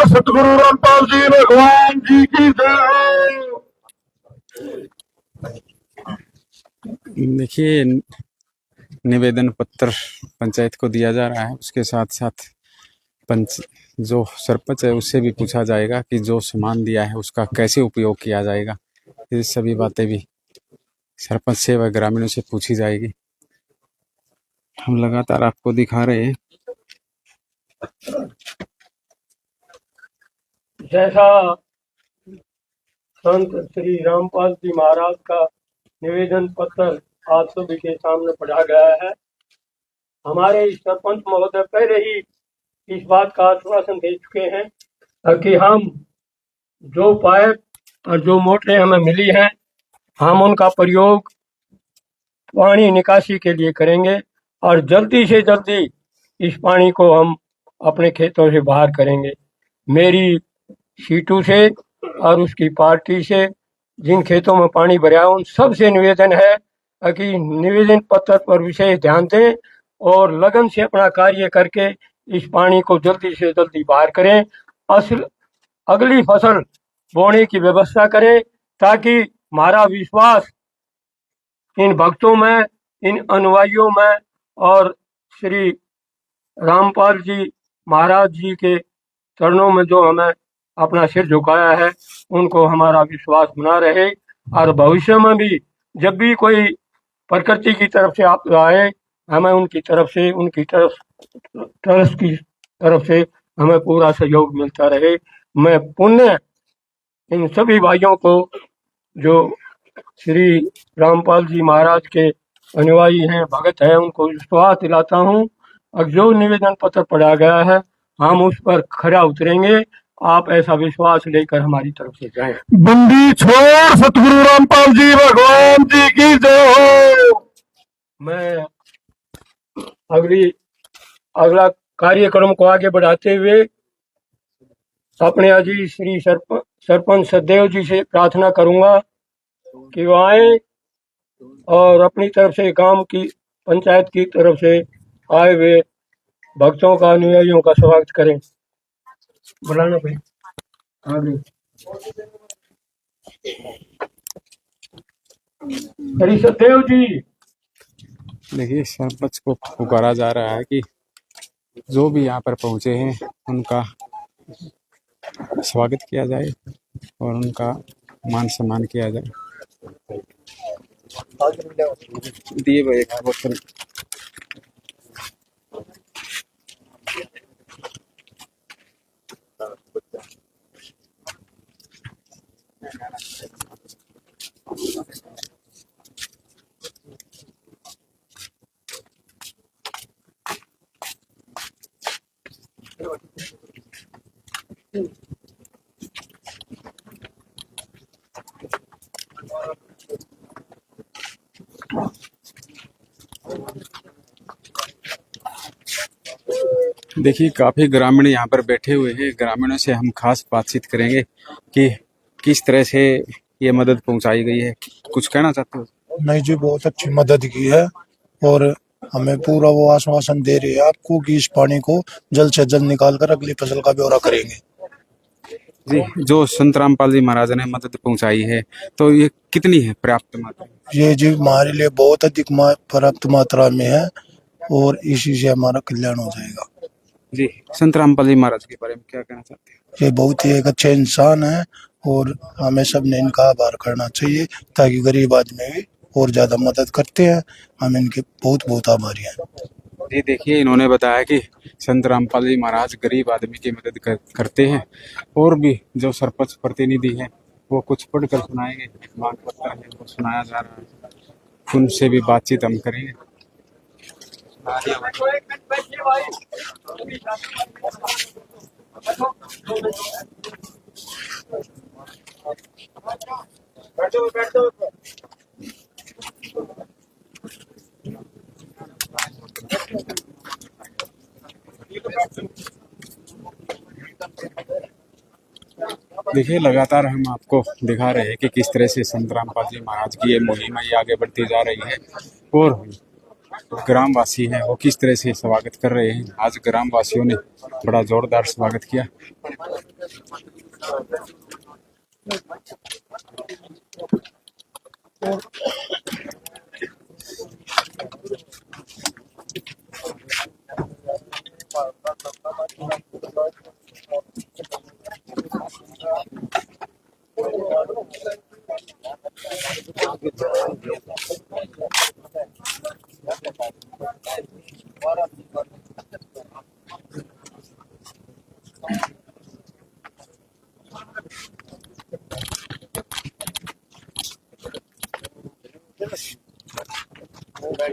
L: सतगुरु रामपाल जी भगवान जी की जय।
A: देखिए, निवेदन पत्र पंचायत को दिया जा रहा है, उसके साथ साथ जो सरपंच है उससे भी पूछा जाएगा कि जो सामान दिया है उसका कैसे उपयोग किया जाएगा। ये सभी बातें भी सरपंच से व ग्रामीणों से पूछी जाएगी। हम लगातार आपको दिखा रहे हैं।
G: जैसा संत श्री रामपाल जी महाराज का निवेदन पत्र आज सभी के सामने पढ़ा गया है, हमारे सरपंच महोदय पहले ही इस बात का आश्वासन दे चुके हैं कि हम जो पाइप और जो मोटरें हमें मिली हैं हम उनका प्रयोग पानी निकासी के लिए करेंगे और जल्दी से जल्दी इस पानी को हम अपने खेतों से बाहर करेंगे। मेरी सीटू से और उसकी पार्टी से जिन खेतों में पानी भरा उन सब से निवेदन है कि निवेदन पत्र पर विशेष ध्यान दें और लगन से अपना कार्य करके इस पानी को जल्दी से जल्दी बाहर करें। अगली फसल बोने की व्यवस्था करें ताकि हमारा विश्वास इन भक्तों में, इन अनुयायियों में और श्री रामपाल जी महाराज जी के चरणों में जो हमें अपना सिर झुकाया है उनको हमारा विश्वास बना रहे और भविष्य में भी जब भी कोई प्रकृति की तरफ से आप आए हमें उनकी तरफ से हमें पूरा सहयोग मिलता रहे। मैं पुण्य इन सभी भाइयों को जो श्री रामपाल जी महाराज के अनुयायी हैं, भगत हैं, उनको विश्वास दिलाता हूँ और जो निवेदन पत्र पढ़ा गया है हम उस पर खरा उतरेंगे। आप ऐसा विश्वास लेकर हमारी तरफ से जाएं।
L: बंदी छोड़ सतगुरु रामपाल जी भगवान जी की जय हो।
G: मैं अगला कार्यक्रम को आगे बढ़ाते हुए अपने अजी श्री सरपंच सदेव जी से प्रार्थना करूंगा कि वो आए और अपनी तरफ से गांव की पंचायत की तरफ से आए हुए भक्तों का, अनुयायियों का स्वागत करें। बुलाना भाई आगे। श्री सदेव जी।
A: देखिए, सरपंच को पुकारा जा रहा है कि जो भी यहाँ पर पहुंचे हैं उनका स्वागत किया जाए और उनका मान सम्मान किया जाए। दिए भाई एक बोतल। देखिए, काफी ग्रामीण यहाँ पर बैठे हुए हैं। ग्रामीणों से हम खास बातचीत करेंगे कि किस तरह से ये मदद पहुंचाई गई है। कुछ कहना चाहते हो?
M: नहीं जी, बहुत अच्छी मदद की है और हमें पूरा वो आश्वासन दे रहे हैं आपको कि इस पानी को जल्द से जल्द निकाल कर अगली फसल का ब्यौरा करेंगे।
A: जी, जो संत रामपाल जी महाराज ने मदद पहुंचाई है तो ये कितनी है पर्याप्त मात्रा?
M: ये जी हमारे लिए बहुत अधिक पर्याप्त मात्रा में है और इसी से हमारा कल्याण हो जाएगा।
A: जी, संत रामपाल जी महाराज के बारे में क्या कहना चाहते हैं?
M: ये बहुत ही एक अच्छे इंसान है और हमें सब ने इनका आभार करना चाहिए, ताकि गरीब आदमी भी और ज्यादा मदद करते हैं। हम इनके बहुत बहुत आभारी हैं।
A: जी देखिए, इन्होंने बताया कि संत रामपाल जी महाराज गरीब आदमी की मदद करते हैं। और भी जो सरपंच प्रतिनिधि हैं वो कुछ पढ़कर सुनाएंगे, मांग पत्र है वो सुनाया जा रहा है, उनसे भी बातचीत हम करेंगे। देखिए, लगातार हम आपको दिखा रहे हैं कि किस तरह से संत रामपाल जी महाराज की ये मुहिम ये आगे बढ़ती जा रही है और ग्रामवासी हैं वो किस तरह से स्वागत कर रहे हैं। आज ग्रामवासियों ने बड़ा जोरदार स्वागत किया।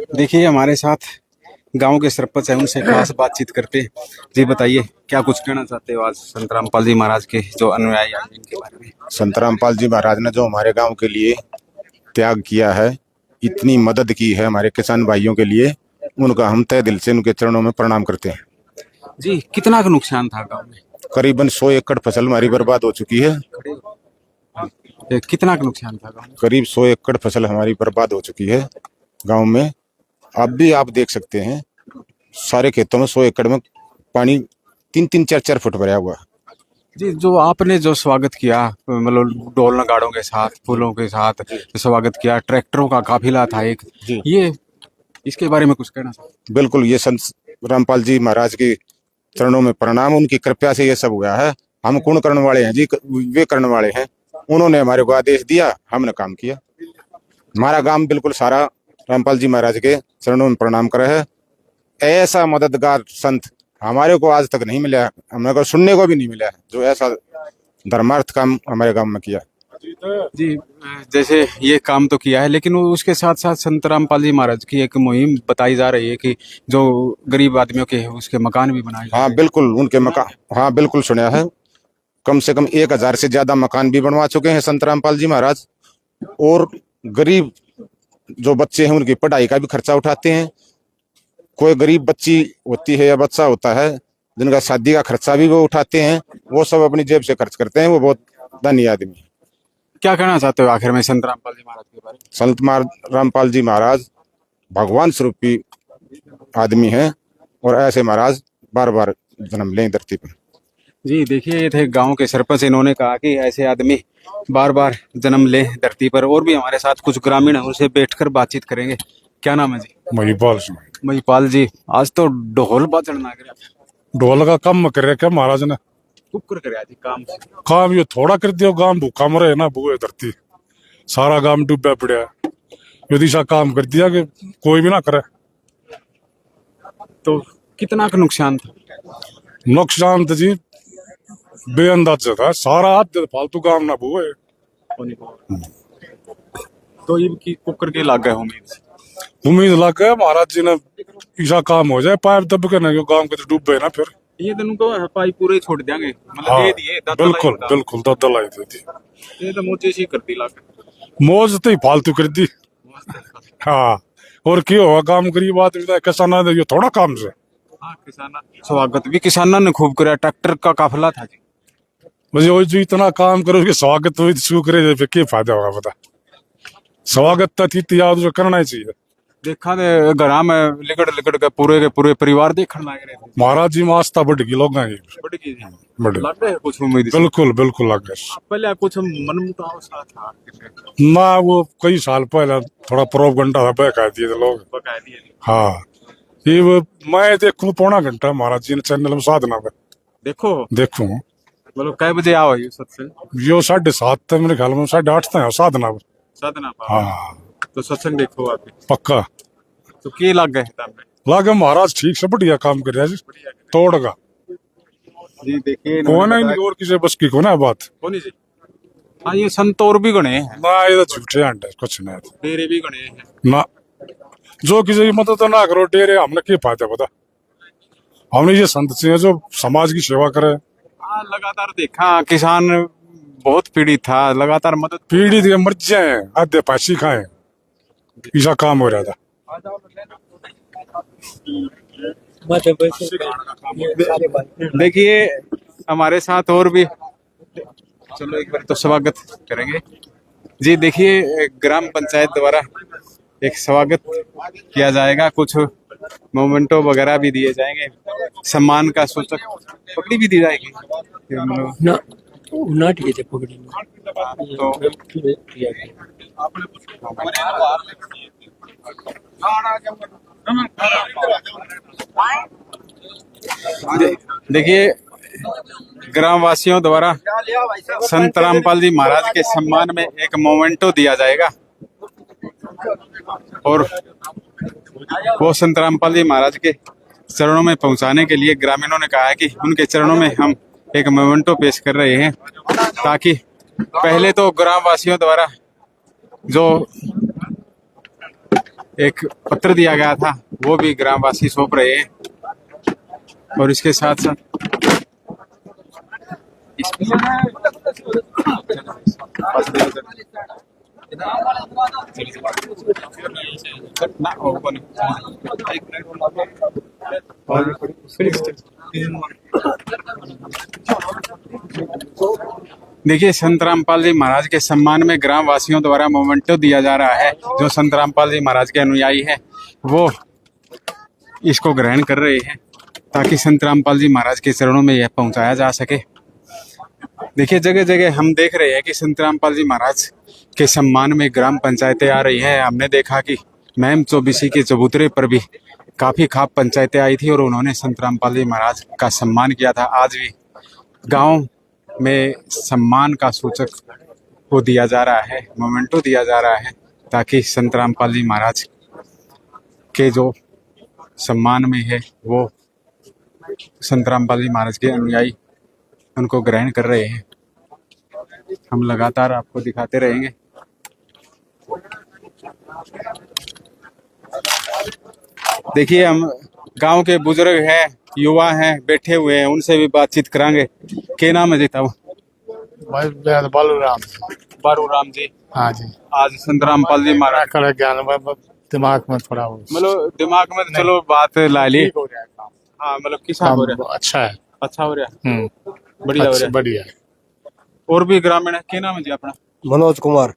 A: देखिए, हमारे साथ गांव के सरपंच हैं, उनसे खास बातचीत करते हैं। जी बताइए, क्या कुछ कहना चाहते हो आज संत रामपाल जी महाराज के जो अनुयायी हैं इनके बारे में?
B: संत रामपाल जी महाराज ने जो हमारे गांव के लिए त्याग किया है, इतनी मदद की है हमारे किसान भाइयों के लिए, उनका हम तहे दिल से उनके चरणों में प्रणाम करते हैं।
A: जी, कितना का नुकसान था गांव में?
B: करीबन 100 एकड़ फसल हमारी बर्बाद हो चुकी है।
A: कितना का नुकसान था गांव में?
B: करीब 100 एकड़ फसल हमारी बर्बाद हो चुकी है गांव में। अब भी आप देख सकते हैं सारे खेतों में 100 एकड़ में पानी 3-3, 4-4 फुट भरा हुआ।
A: जी, जो आपने जो स्वागत किया, मतलब ढोल नगाड़ों के साथ, फूलों के साथ स्वागत किया, ट्रैक्टरों का काफिला था एक, ये इसके बारे में कुछ कहना चाहते?
B: बिल्कुल, ये संत रामपाल जी महाराज के चरणों में प्रणाम, उनकी कृपा से ये सब हुआ है। हम कौन करने वाले हैं जी, वे करने वाले हैं। उन्होंने हमारे को आदेश दिया, हमने काम किया। हमारा गांव बिल्कुल सारा रामपाल जी महाराज के चरणों में प्रणाम करे है। ऐसा मददगार संत हमारे को आज तक नहीं मिला है, हमारे को सुनने को भी नहीं मिला है जो ऐसा धर्मार्थ काम हमारे गांव में किया।
A: जी, जैसे ये काम तो किया है, लेकिन उसके साथ साथ संत रामपाल जी महाराज की एक मुहिम बताई जा रही है कि जो गरीब आदमियों के उसके मकान भी बनाए।
B: हाँ बिल्कुल, उनके मकान, हाँ बिल्कुल सुना है। कम से कम 1000 से ज्यादा मकान भी बनवा चुके हैं संत रामपाल जी महाराज। और गरीब जो बच्चे हैं उनकी पढ़ाई का भी खर्चा उठाते हैं। कोई गरीब बच्ची होती है या बच्चा होता है जिनका शादी का खर्चा भी वो उठाते हैं, वो सब अपनी जेब से खर्च करते हैं। वो बहुत धनी आदमी है।
A: क्या कहना चाहते हो आखिर में संत रामपाल जी महाराज के बारे में?
B: संत रामपाल जी महाराज भगवान स्वरूपी आदमी हैं और ऐसे महाराज बार बार जन्म लें धरती पर।
A: जी देखिए, ये थे गांव के सरपंच, इन्होंने कहा कि ऐसे आदमी बार बार जन्म ले धरती पर। और भी हमारे साथ कुछ ग्रामीण हैं, उनसे बैठकर बातचीत करेंगे। क्या नाम है जी?
F: महिपाल।
A: महिपाल जी, आज तो ढोल बाजन ना गया,
F: ढोल का काम कर क्या महाराज ने?
A: कुकर कर जी
F: काम ये थोड़ा कर दिया, गांव भूखा मरे ना, बुए धरती सारा गांव डूबा पड़ा है। यदि सा काम कर दिया कि कोई भी ना करे।
A: तो कितना का नुकसान था?
F: नुकसान तो जी बेअंदाजा था, सारा हाथ फालतू काम ना बुए।
A: तो ये कुकर के लाग गए
F: उम्मीद लग गया महाराज जी ने ऐसा काम हो जाए, पाइप दब के ना गांव के तो डूबे ना। फिर
A: ये दिन को पाइप पूरे ही छोड़ देंगे, मतलब
F: हाँ,
A: दे दिए
F: बिल्कुल बिल्कुल दादा लाई दे दी।
A: ये तो मोचे सी कर दी लाग,
F: मौज तो ही फालतू कर दी। हाँ, और क्यों होगा काम गरीब आदमी किसाना ये थोड़ा काम से।
A: हाँ, किसाना स्वागत भी किसाना ने खूब कराया, ट्रैक्टर का काफिला था जी।
F: मुझे वो जो इतना काम करो कि स्वागत तो शुरू करे, क्या फायदा होगा पता? स्वागत तो थी याद करना ही चाहिए।
A: देखा दे घरा में लिकड़ लिकड़ के पूरे परिवार देखने लग रहे थे।
F: महाराज जी में आस्था बढ़ गई लोगों की।
A: बढ़ गई थी।
F: बढ़
A: लग रहे कुछ उम्मीद से।
F: बिल्कुल बिल्कुल लग गए।
A: पहले कुछ मनमुटाव सा था
F: ना वो कई साल पहले थोड़ा प्रोपगंडा था बहका दिए थे लोग।
A: बकाया दिए।
F: हाँ ये वो मैं देखूं पौना घंटा महाराज जी ने चैनल में साधना पे देखूं
A: मतलब कै बजे आओ ये सत्संग?
F: यो 7:30 तक मेरे ख्याल में 8:30 तक साधना पे।
A: साधना पर।
F: हाँ
A: तो सत्संग देखो आप
F: पक्का।
A: तो की लग गए
F: लागे महाराज ठीक से बढ़िया काम कर रहा है जी। तोड़गा
A: जी। देखिए
F: कौन है और किसी बस की कौन है बात।
A: कौन जी? हाँ ये संत और भी गणे हैं
F: ना ये तो झूठे अंडे कुछ नहीं।
A: डेरे भी गणे हैं
F: ना जो किसी की मदद ना करो डेरे हमने क्या फायदा पता। हमने ये संत से जो समाज की सेवा करे।
A: हाँ लगातार देखा किसान बहुत पीड़ित था लगातार मदद
F: पीड़ित के मर जाए आधे पैसे खाए ऐसा काम हो रहा था।
A: देखिए हमारे साथ और भी चलो एक बार तो स्वागत करेंगे जी। देखिए ग्राम पंचायत द्वारा एक स्वागत किया जाएगा कुछ मोमेंटो वगैरह भी दिए जाएंगे सम्मान का सूचक पगड़ी भी दी जाएगी
G: ना ना ठीक है पगड़ी
A: देखिए ग्राम वासियों द्वारा संत रामपाल जी महाराज के सम्मान में एक मोमेंटो दिया जाएगा और वो संत रामपाल जी महाराज के चरणों में पहुंचाने के लिए ग्रामीणों ने कहा है कि उनके चरणों में हम एक मोमेंटो पेश कर रहे हैं ताकि पहले तो ग्राम वासियों द्वारा जो एक पत्र दिया गया था वो भी ग्रामवासी सौंप रहे हैं और इसके साथ साथ देखिए संत रामपाल जी महाराज के सम्मान में ग्राम वासियों द्वारा मोमेंटो दिया जा रहा है। जो संत रामपाल जी महाराज के अनुयायी है वो इसको ग्रहण कर रहे हैं ताकि संत रामपाल जी महाराज के चरणों में यह पहुंचाया जा सके। देखिए जगह जगह हम देख रहे हैं कि संत रामपाल जी महाराज के सम्मान में ग्राम पंचायतें आ रही हैं। हमने देखा कि मैम चौबीसी के चबूतरे पर भी काफी खाप पंचायतें आई थी और उन्होंने संत रामपाल जी महाराज का सम्मान किया था। आज भी गांव में सम्मान का सूचक वो दिया जा रहा है मोमेंटो दिया जा रहा है ताकि संत रामपाल जी महाराज के जो सम्मान में है वो संत रामपाल जी महाराज के अनुयायी उनको ग्रहण कर रहे हैं। हम लगातार आपको दिखाते रहेंगे। देखिए हम गांव के बुजुर्ग हैं युवा हैं बैठे हुए हैं उनसे भी बातचीत करांगे। क्या नाम है जीता वो? बालूराम जी।
N: हाँ जी।
A: आज संत रामपाल जी महाराज
N: कर ज्ञान दिमाग में थोड़ा
A: मतलब दिमाग में चलो बात ला ली। हाँ मतलब किसान हो रहा
N: अच्छा है।
A: अच्छा हो रहा बढ़िया हो रहा
N: बढ़िया।
A: और भी ग्रामीण है क्या नाम है जी अपना?
O: मनोज कुमार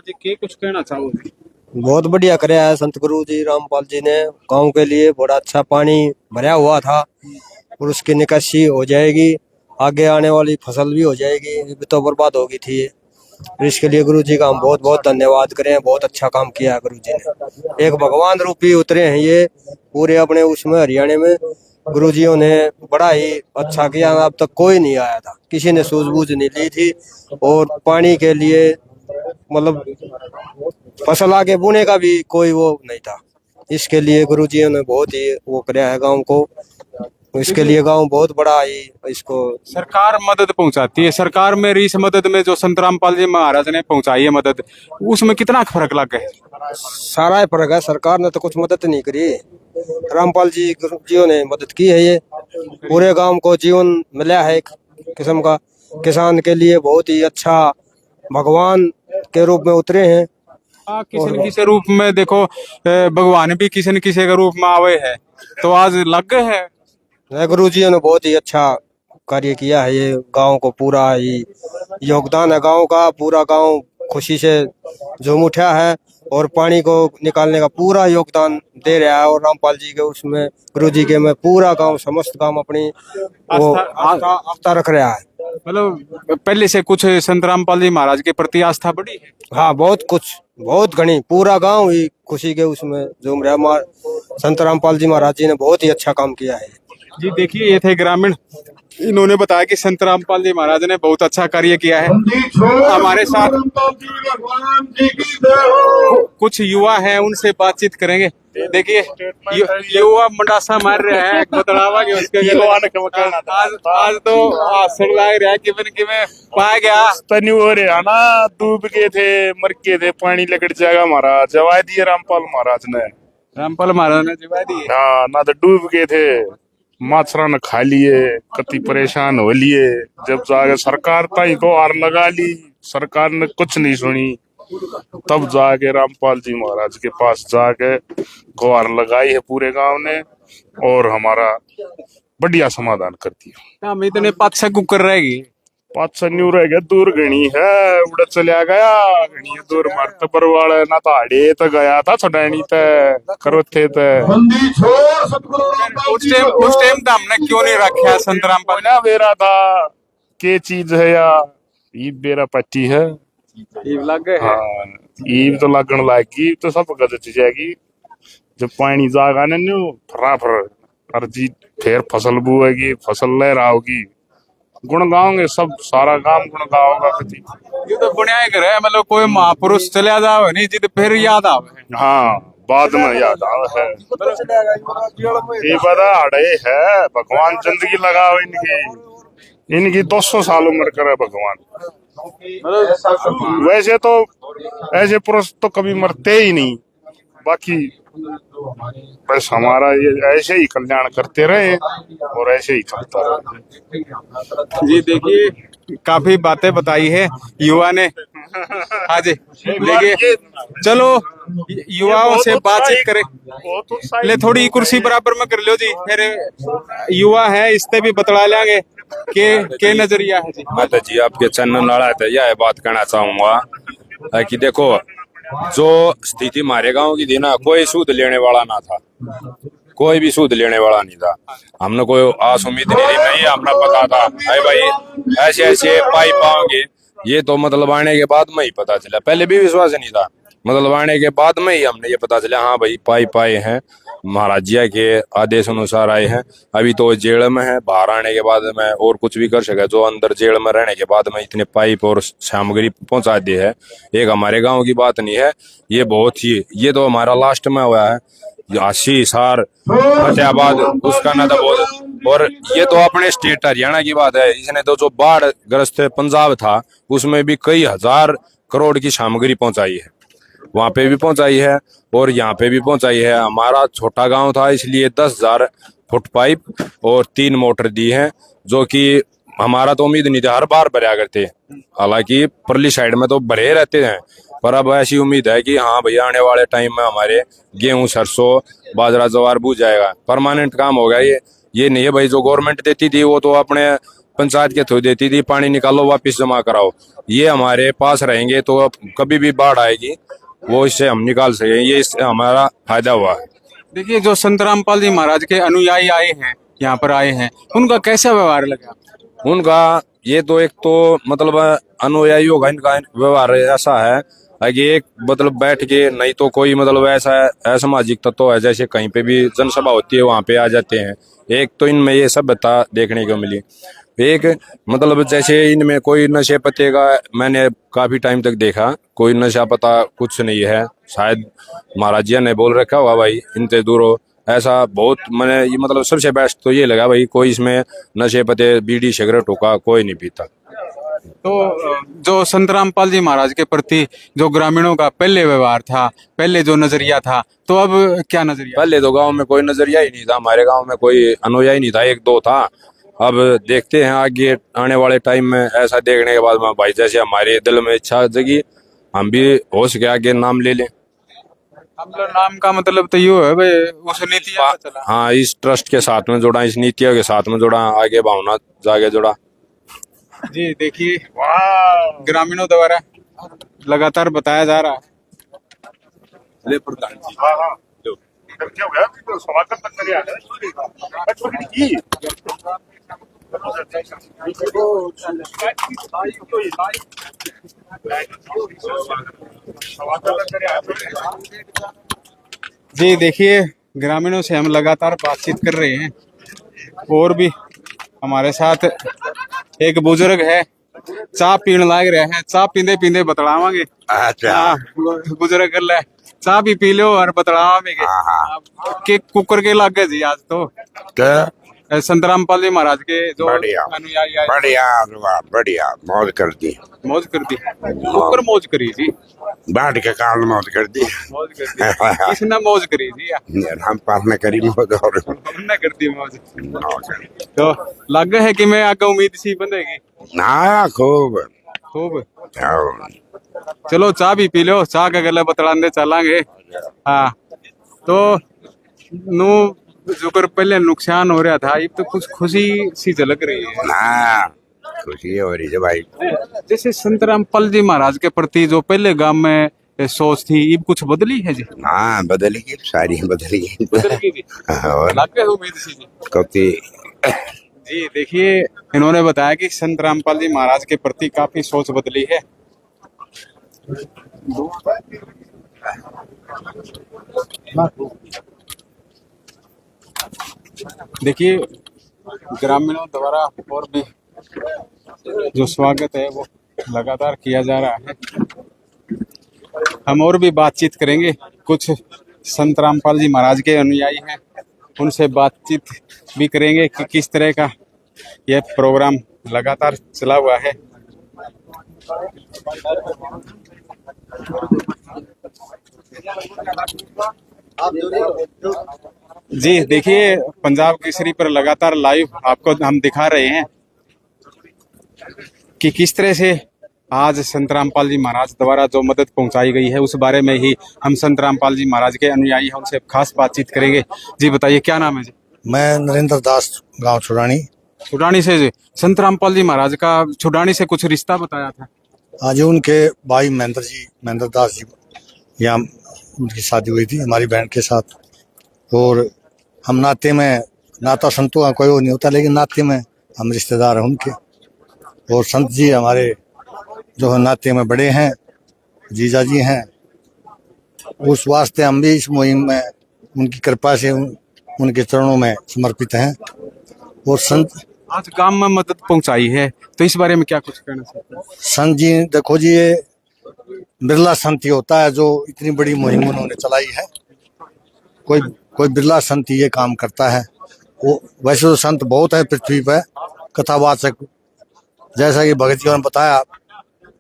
A: जी के कुछ कहना चाहोगे?
O: बहुत बढ़िया कराया है संत गुरु जी रामपाल जी ने गांव के लिए। बड़ा अच्छा पानी भरा हुआ था और उसकी निकासी हो जाएगी। आगे आने वाली फसल भी हो जाएगी। ये भी तो बर्बाद हो गई थी इसके लिए गुरु जी का हम बहुत बहुत धन्यवाद करें। बहुत अच्छा काम किया है गुरु जी ने। एक भगवान रूपी उतरे हैं ये पूरे अपने उसमें हरियाणा में। गुरु जियों ने बड़ा ही अच्छा किया। अब तक कोई नहीं आया था किसी ने सूझबूझ नहीं ली थी और पानी के लिए मतलब फसल आगे बुने का भी कोई वो नहीं था। इसके लिए गुरु जी ने बहुत ही वो कराया है गांव को। इसके लिए गांव बहुत बड़ा ही इसको
A: सरकार मदद पहुंचाती है। सरकार में इस मदद में जो संत रामपाल जी महाराज ने पहुंचाई है मदद उसमें कितना फर्क लग गया?
O: सारा ही फर्क है। सरकार ने तो कुछ मदद नहीं करी। रामपाल जी गुरु जियों ने मदद की है। ये पूरे गांव को जीवन मिला है एक किस्म का। किसान के लिए बहुत ही अच्छा भगवान के रूप में उतरे हैं।
A: किसी न किसी रूप में देखो भगवान भी किसी न किसी के रूप में आवे है तो आज लग गए है।
O: गुरु जी ने बहुत ही अच्छा कार्य किया है। ये गांव को पूरा ही योगदान है गांव का। पूरा गांव खुशी से झूम उठा है और पानी को निकालने का पूरा योगदान दे रहा है। और रामपाल जी के उसमें गुरु जी के में पूरा गांव समस्त गांव अपनी वो आस्था रख रहा है।
A: मतलब पहले से कुछ संत रामपाल जी महाराज के प्रति आस्था बढ़ी है?
O: हाँ, बहुत कुछ, बहुत घनी, पूरा गांव ही खुशी के उसमें झूम रहा है। संत रामपाल जी महाराज जी ने बहुत ही अच्छा काम किया है।
A: जी देखिए, ये थे ग्रामीण, इन्होंने बताया कि संत रामपाल जी महाराज ने बहुत अच्छा कार्य किया है। हमारे साथ कुछ युवा हैं, उनसे बातचीत करेंगे। देखिए युवा मंडासा मार रहे हैं बतलावा के उसके आज तो आसर लाग रहा है कि मैं पा गया
F: तनी हो रहा ना, डूब के थे, मर के थे, पानी लगट जाएगा महाराज, जवा दिए रामपाल महाराज ने जवा दिए। हाँ ना, तो डूब के थे, माछरा ने खा लिए, कति परेशान हो लिए। जब जाके सरकार ताई को हार लगा ली, सरकार ने कुछ नहीं सुनी, तब जाके रामपाल जी महाराज के पास जाके गुहार लगाई है पूरे गांव ने और हमारा बढ़िया समाधान कर दिया।
A: हम इतने पाछा कुकर रहेगी,
F: पाछा न्यू रह गया, दूर घनी है, उड़ चलिया गया घनी दूर मरत बरवाड़ ना तो हाड़े तो गया था छड़ानी करो थे
A: उस टाइम तो हमने क्यों नहीं रखा संत रामपाल?
F: ना बेरा था के चीज है या ईब बेरा पट्टी है,
A: ईब लग गए।
F: हाँ, ईब तो लगन लागी तो सब गजत जाएगी। जब पानी जागा ना न्यू फराफर हर चीज, फिर फसल बुएगी, फसल लहरा होगी, गुण गाओगे सब, सारा काम गुण गाओगा।
A: ये तो बुनियाई कर है, मतलब कोई महापुरुष चले जाओ नहीं जिद फिर याद आवे।
F: हाँ, बाद में याद आवे है। ये बड़ा अड़े है, भगवान जिंदगी लगाओ इनकी 200 साल उम्र करे भगवान। वैसे तो ऐसे पुरुष तो कभी मरते ही नहीं, बाकी बस हमारा ये ऐसे ही कल्याण करते रहे और ऐसे ही चलता रहे।
A: जी देखिए, काफी बातें बताई है युवा ने। हाँ जी, देखिए चलो युवाओं से बातचीत करें। ले थोड़ी कुर्सी बराबर में कर लो जी, फिर युवा है इससे भी बतला लेंगे के नजरिया है जी।
P: माता जी आपके चैनल नाला है, यह बात कहना चाहूंगा कि देखो, जो स्थिति हमारे गांव की थी ना, कोई सूद लेने वाला ना था, कोई भी सूद लेने वाला नहीं था। हमने कोई आस उम्मीद नहीं, हमने पता था अरे भाई ऐसे ऐसे पाइप आओगे, ये तो मतलब आने के बाद में ही पता चला, पहले भी विश्वास नहीं था, मतलब आने के बाद में ही हमने ये पता चला हाँ भाई पाइप आए हैं, महाराज जी के आदेश अनुसार आए हैं। अभी तो जेल में है, बाहर आने के बाद में और कुछ भी कर सके, जो अंदर जेल में रहने के बाद में इतने पाइप और सामग्री पहुंचा दी है, एक हमारे गांव की बात नहीं है, ये बहुत ही, ये तो हमारा लास्ट में हुआ है 80 सार फतेहाबाद उसका ना था बहुत। और ये तो अपने स्टेट हरियाणा की बात है, इसने तो जो बाढ़ ग्रस्त पंजाब था उसमें भी कई हजार करोड़ की सामग्री पहुंचाई है, वहां पे भी पहुंचाई है और यहाँ पे भी पहुंचाई है। हमारा छोटा गांव था इसलिए 10,000 फुट पाइप और 3 मोटर दी है, जो कि हमारा तो उम्मीद नहीं थी, हर बार भरा करते, हालांकि परली साइड में तो भरे रहते हैं, पर अब ऐसी उम्मीद है कि हाँ भैया आने वाले टाइम में हमारे गेहूं सरसों बाजरा जवार बूझ जाएगा, परमानेंट काम होगा। ये नहीं है भाई जो गवर्नमेंट देती थी वो तो अपने पंचायत के थ्रू देती थी, पानी निकालो वापस जमा कराओ, ये हमारे पास रहेंगे तो अब कभी भी बाढ़ आएगी वो इससे हम निकाल सके, ये इससे हमारा फायदा हुआ है।
A: देखिए जो संत रामपाल जी महाराज के अनुयायी आए हैं, यहाँ पर आए हैं, उनका कैसा व्यवहार लगा?
P: उनका ये तो एक तो मतलब अनुयायियों का इनका व्यवहार ऐसा है कि एक मतलब बैठ के, नहीं तो कोई मतलब ऐसा असामाजिक तत्व है जैसे कहीं पे भी जनसभा होती है वहां पे आ जाते हैं। एक तो इनमें ये सभ्यता देखने को मिली, एक मतलब जैसे इनमें कोई नशे पत्ते का मैंने काफी टाइम तक देखा, कोई नशा पता कुछ नहीं है, शायद महाराज जी ने बोल रखा हुआ भाई इनसे दूर हो, ऐसा बहुत मैंने ये मतलब सबसे बेस्ट तो ये लगा भाई कोई इसमें नशे पत्ते बीड़ी सिगरेट होगा कोई नहीं पीता।
A: तो जो संत रामपाल जी महाराज के प्रति जो ग्रामीणों का पहले व्यवहार था, पहले जो नजरिया था, तो अब क्या नजरिया?
P: पहले तो गांव में कोई नजरिया ही नहीं था, हमारे गांव में कोई अनुयायी नहीं था, 1-2 था। अब देखते हैं आगे आने वाले टाइम में, ऐसा देखने के बाद में भाई जैसे हमारे दिल में इच्छा जगी, हम भी हो सके आगे नाम ले लें।
A: मतलब नाम का मतलब तो ये है भाई उस नीतियां चला।
P: हाँ, इस ट्रस्ट के साथ में जुड़ा, इस नीतियों के साथ में जुड़ा, आगे भावना जागे जुड़ा।
A: जी देखिए ग्रामीणों द्वारा लगातार बताया जा रहा है।
P: ले प्रधान जी लो।
F: क्या हो गया स्वागत तक करे आ की
A: जी देखिए, ग्रामीणों से हम लगातार बातचीत कर रहे हैं और भी हमारे साथ एक बुजुर्ग है, चाह पीण लाग रहे हैं। चाह पींदे पींदे बतलावांगे।
Q: अच्छा
A: बुजुर्ग कर ले चाह भी पी लो और बतलावांगे के कुकर के लागे जी आज तो संत रामपाल जी महाराज के जो
Q: बढ़िया
A: अनुयायी आए।
Q: बढ़िया बढ़िया मौज कर दी
A: कुकर मौज करी जी,
Q: बांट के काल मौज कर दी
A: मौज कर दी। किसने मौज करी जी?
Q: हम पास में करी मौज और
A: हमने कर दी मौज। तो लग है कि मैं आगे उम्मीद सी बंधेगी
Q: ना खूब
A: खूब। चलो चाह भी पी लो, चाह के गले बतलाने चलांगे। हाँ तो नू जो कर पहले नुकसान हो रहा था, अब तो कुछ खुशी सी झलक रही है
Q: ना, खुशी हो रही है भाई।
A: जैसे संत रामपाल जी महाराज के प्रति जो पहले गांव में सोच थी, अब कुछ बदली है जी?
Q: हाँ बदलेगी, सारी बदलेगी
A: जी।
Q: और
A: लागे उम्मीद सी जी
Q: कभी
A: जी। देखिए, इन्होंने बताया कि संत रामपाल जी महाराज के प्रति काफी सोच बदली है। देखिए, ग्रामीणों द्वारा और भी जो स्वागत है वो लगातार किया जा रहा है। हम और भी बातचीत करेंगे, कुछ संत रामपाल जी महाराज के अनुयायी हैं, उनसे बातचीत भी करेंगे कि किस तरह का यह प्रोग्राम लगातार चला हुआ है। जी देखिए, पंजाब केसरी पर लगातार लाइव आपको हम दिखा रहे हैं कि किस तरह से आज संत रामपाल जी महाराज द्वारा जो मदद पहुंचाई गई है, उस बारे में ही हम संत रामपाल जी महाराज के अनुयायी हैं, उनसे खास बातचीत करेंगे। जी बताइए, क्या नाम है जी?
M: मैं नरेंद्र दास, गांव छुड़ानी
A: से जी। संत रामपाल जी महाराज का छुड़ानी से कुछ रिश्ता बताया था?
M: आज उनके भाई महेंद्र दास जी, यहाँ उनकी शादी हुई थी हमारी बहन के साथ। और हम नाते में, नाता संतों का कोई वो नहीं होता, लेकिन नाते में हम रिश्तेदार हैं उनके। और संत जी हमारे जो है नाते में बड़े हैं, जीजा जी हैं। उस वास्ते हम भी इस मुहिम में उनकी कृपा से उनके चरणों में समर्पित हैं। और संत
A: आज गांव में मदद पहुंचाई है, तो इस बारे में क्या कुछ कहना चाहते हैं?
M: संत जी, देखो जी, ये बिरला संत ही होता है जो इतनी बड़ी मुहिम उन्होंने चलाई है। कोई बिरला संत ये काम करता है। वो वैसे तो संत बहुत है पृथ्वी पर, कथावाचक, जैसा कि भगत जी ने बताया,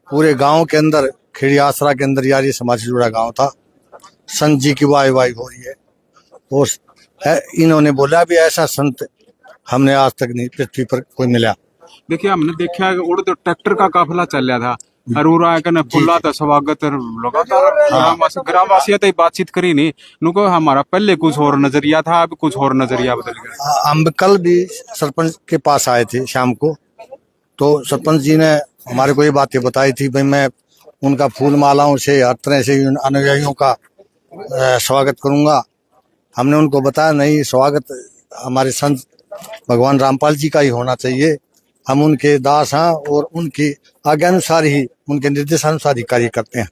M: पूरे गांव के अंदर, खेड़ी आसरा के अंदर यार ये समाज से जुड़ा गांव था। संत जी की वाही वाही हो रही है। और इन्होंने बोला भी ऐसा संत हमने आज तक नहीं पृथ्वी पर कोई मिला।
A: देखिए, हमने देखा उड़ तो ट्रैक्टर का काफिला चल रहा था, अरूरा कने फुल्ला था स्वागत लगातार। ग्रामवासियों से बातचीत करी नहीं, नुको हमारा पहले कुछ और नजरिया था, अब कुछ और नजरिया बदल गया।
M: हम कल भी सरपंच के पास आए थे शाम को, तो सरपंच जी ने हमारे को ये बातें बताई थी, भाई मैं उनका फूल मालाओं से हर तरह से अनुयायियों का स्वागत करूंगा। हमने उनको बताया नहीं, स्वागत हमारे संत भगवान रामपाल जी का ही होना चाहिए। हम उनके दास हैं और उनकी आज्ञानुसार ही, उनके निर्देशानुसार ही कार्य करते हैं।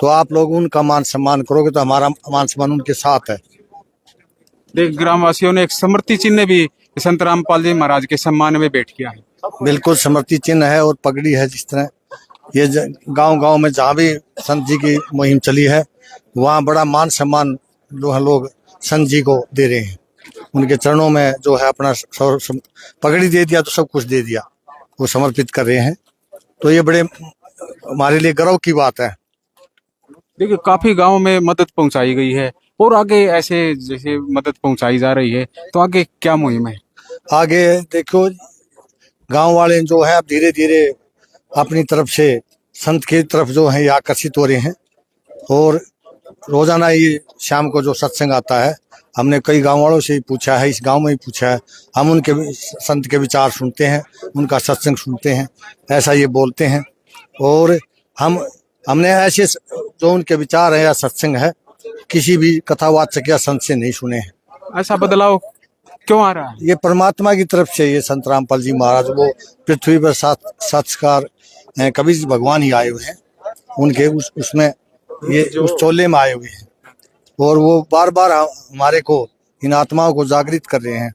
M: तो आप लोग उनका मान सम्मान करोगे तो हमारा मान सम्मान उनके साथ है।
A: देख, ग्रामवासियों ने एक स्मृति चिन्ह भी संत रामपाल जी महाराज के सम्मान में भेंट किया है।
M: बिल्कुल स्मृति चिन्ह है और पगड़ी है। जिस तरह ये गांव में जहाँ भी संत जी की मुहिम चली है, वहाँ बड़ा मान सम्मान जो है लोग संत जी को दे रहे हैं। उनके चरणों में जो है अपना पगड़ी दे दिया तो सब कुछ दे दिया, वो समर्पित कर रहे हैं। तो ये बड़े हमारे लिए गर्व की बात है।
A: देखिए, काफी गांव में मदद पहुंचाई गई है और आगे ऐसे जैसे मदद पहुंचाई जा रही है, तो आगे क्या मुहिम है?
M: आगे देखो, गांव वाले जो है अब धीरे धीरे अपनी तरफ से संत की तरफ जो है ये आकर्षित हो रहे हैं। और रोजाना ये शाम को जो सत्संग आता है, हमने कई गांव वालों से ही पूछा है, इस गांव में ही पूछा है, हम उनके संत के विचार सुनते हैं, उनका सत्संग सुनते हैं, ऐसा ये बोलते हैं। और हम हमने ऐसे जो उनके विचार है या सत्संग है किसी भी कथावाचक या संत से नहीं सुने हैं।
A: ऐसा बदलाव क्यों आ रहा है?
M: ये परमात्मा की तरफ से, ये संत रामपाल जी महाराज वो पृथ्वी पर संस्कार हैं, कबीर जी भगवान ही आए हुए हैं उनके उसमें ये उस चोले में आए हुए हैं और वो बार बार हमारे को इन आत्माओं को जागृत कर रहे हैं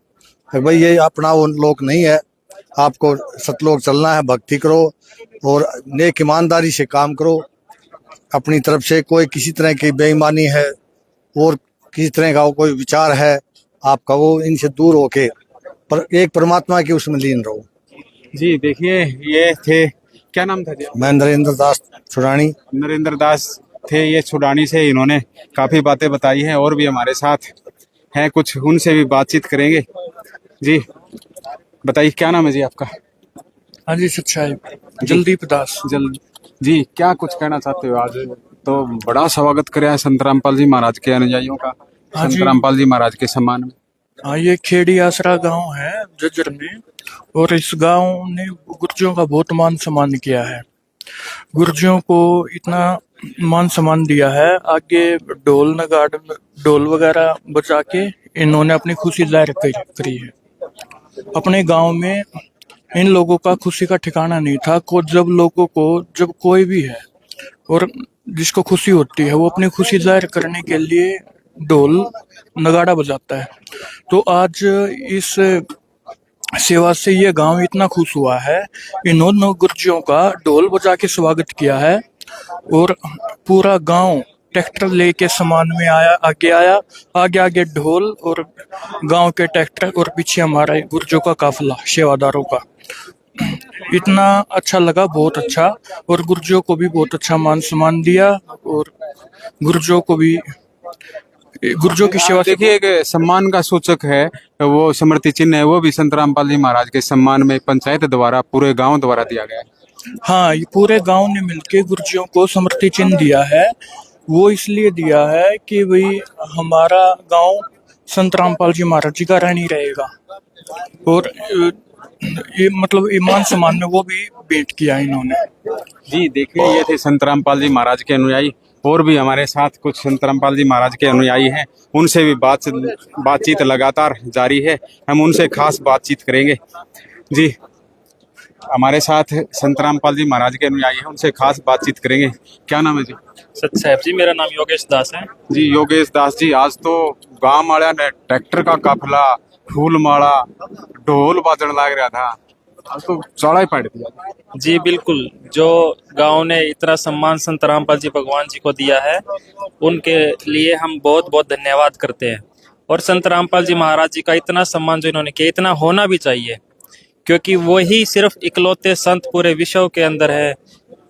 M: कि भाई ये अपना वो लोक नहीं है, आपको सतलोक चलना है, भक्ति करो और नेक ईमानदारी से काम करो। अपनी तरफ से कोई किसी तरह की बेईमानी है और किसी तरह का कोई विचार है आपका, वो इनसे दूर होके पर एक परमात्मा के उसमें लीन रहो।
A: जी देखिए, ये थे, क्या नाम था जी?
M: मैं नरेंद्र दास छुड़ानी।
A: नरेंद्र दास थे ये छुड़ानी से। इन्होंने काफी बातें बताई हैं और भी हमारे साथ हैं कुछ, उनसे भी बातचीत करेंगे। जी बताइए, क्या नाम है जी आपका?
R: हाँ जी, सच्चाई जलदीप दास।
A: जी क्या कुछ कहना चाहते हो? आज तो बड़ा स्वागत कराया संत रामपाल जी महाराज के अनुयायियों का,
R: हाँ
A: संत
R: जी।
A: रामपाल जी महाराज के सम्मान में।
R: हाँ, ये खेड़ी आसरा गांव है जज्जर में और इस गांव ने गुर्जों का बहुत मान सम्मान किया है। गुर्जों को इतना मान सम्मान दिया है, आगे ढोल नगाड़ ढोल वगैरह बजा के इन्होंने अपनी खुशी जाहिर करी है। अपने गांव में इन लोगों का खुशी का ठिकाना नहीं था। जब कोई भी है और जिसको खुशी होती है वो अपनी खुशी जाहिर करने के लिए ढोल नगाड़ा बजाता है। तो आज इस सेवा से ये गांव इतना खुश हुआ है, इन्होंने गुर्जियों का ढोल बजा के स्वागत किया है और पूरा गांव ट्रैक्टर लेके सम्मान में आया, आगे ढोल और गांव के ट्रैक्टर और पीछे हमारा गुर्जों का काफिला सेवादारों का। इतना अच्छा लगा, बहुत अच्छा, और गुर्जों को भी बहुत अच्छा मान सम्मान दिया और गुर्जों को भी गुर्जों की सेवा।
A: देखिए, एक सम्मान का सूचक है वो स्मृति चिन्ह है, वो भी संत रामपाल जी महाराज के सम्मान में पंचायत द्वारा, पूरे गांव द्वारा दिया गया है।
R: हाँ, ये पूरे गांव ने मिलके गुर्जियों को स्मृति चिन्ह दिया है। वो इसलिए दिया है कि भाई हमारा गांव संत रामपाल जी महाराज जी का ऋणी रहेगा और ये मतलब ईमान सम्मान में वो भी भेंट किया इन्होंने।
A: जी देखिए, ये थे संत रामपाल जी महाराज के अनुयायी। और भी हमारे साथ कुछ संत रामपाल जी महाराज के अनुयायी हैं, उनसे भी बातचीत लगातार जारी है, हम उनसे खास बातचीत करेंगे। जी हमारे साथ संत रामपाल जी महाराज के अनुयायी हैं, उनसे खास बातचीत करेंगे। क्या नाम है जी?
S: सत साहब जी, मेरा नाम योगेश दास है
A: जी। योगेश दास जी, आज तो गांव वाले ने ट्रैक्टर का काफिला, फूल माला, ढोल बाजन लग रहा था, आज तो चौड़ा ही पड़ दिया।
S: जी बिल्कुल, जो गांव ने इतना सम्मान संत रामपाल जी भगवान जी को दिया है उनके लिए हम बहुत बहुत धन्यवाद करते हैं। और संत रामपाल जी महाराज जी का इतना सम्मान जो इन्होंने किया, इतना होना भी चाहिए, क्योंकि वही सिर्फ इकलौते संत पूरे विश्व के अंदर है,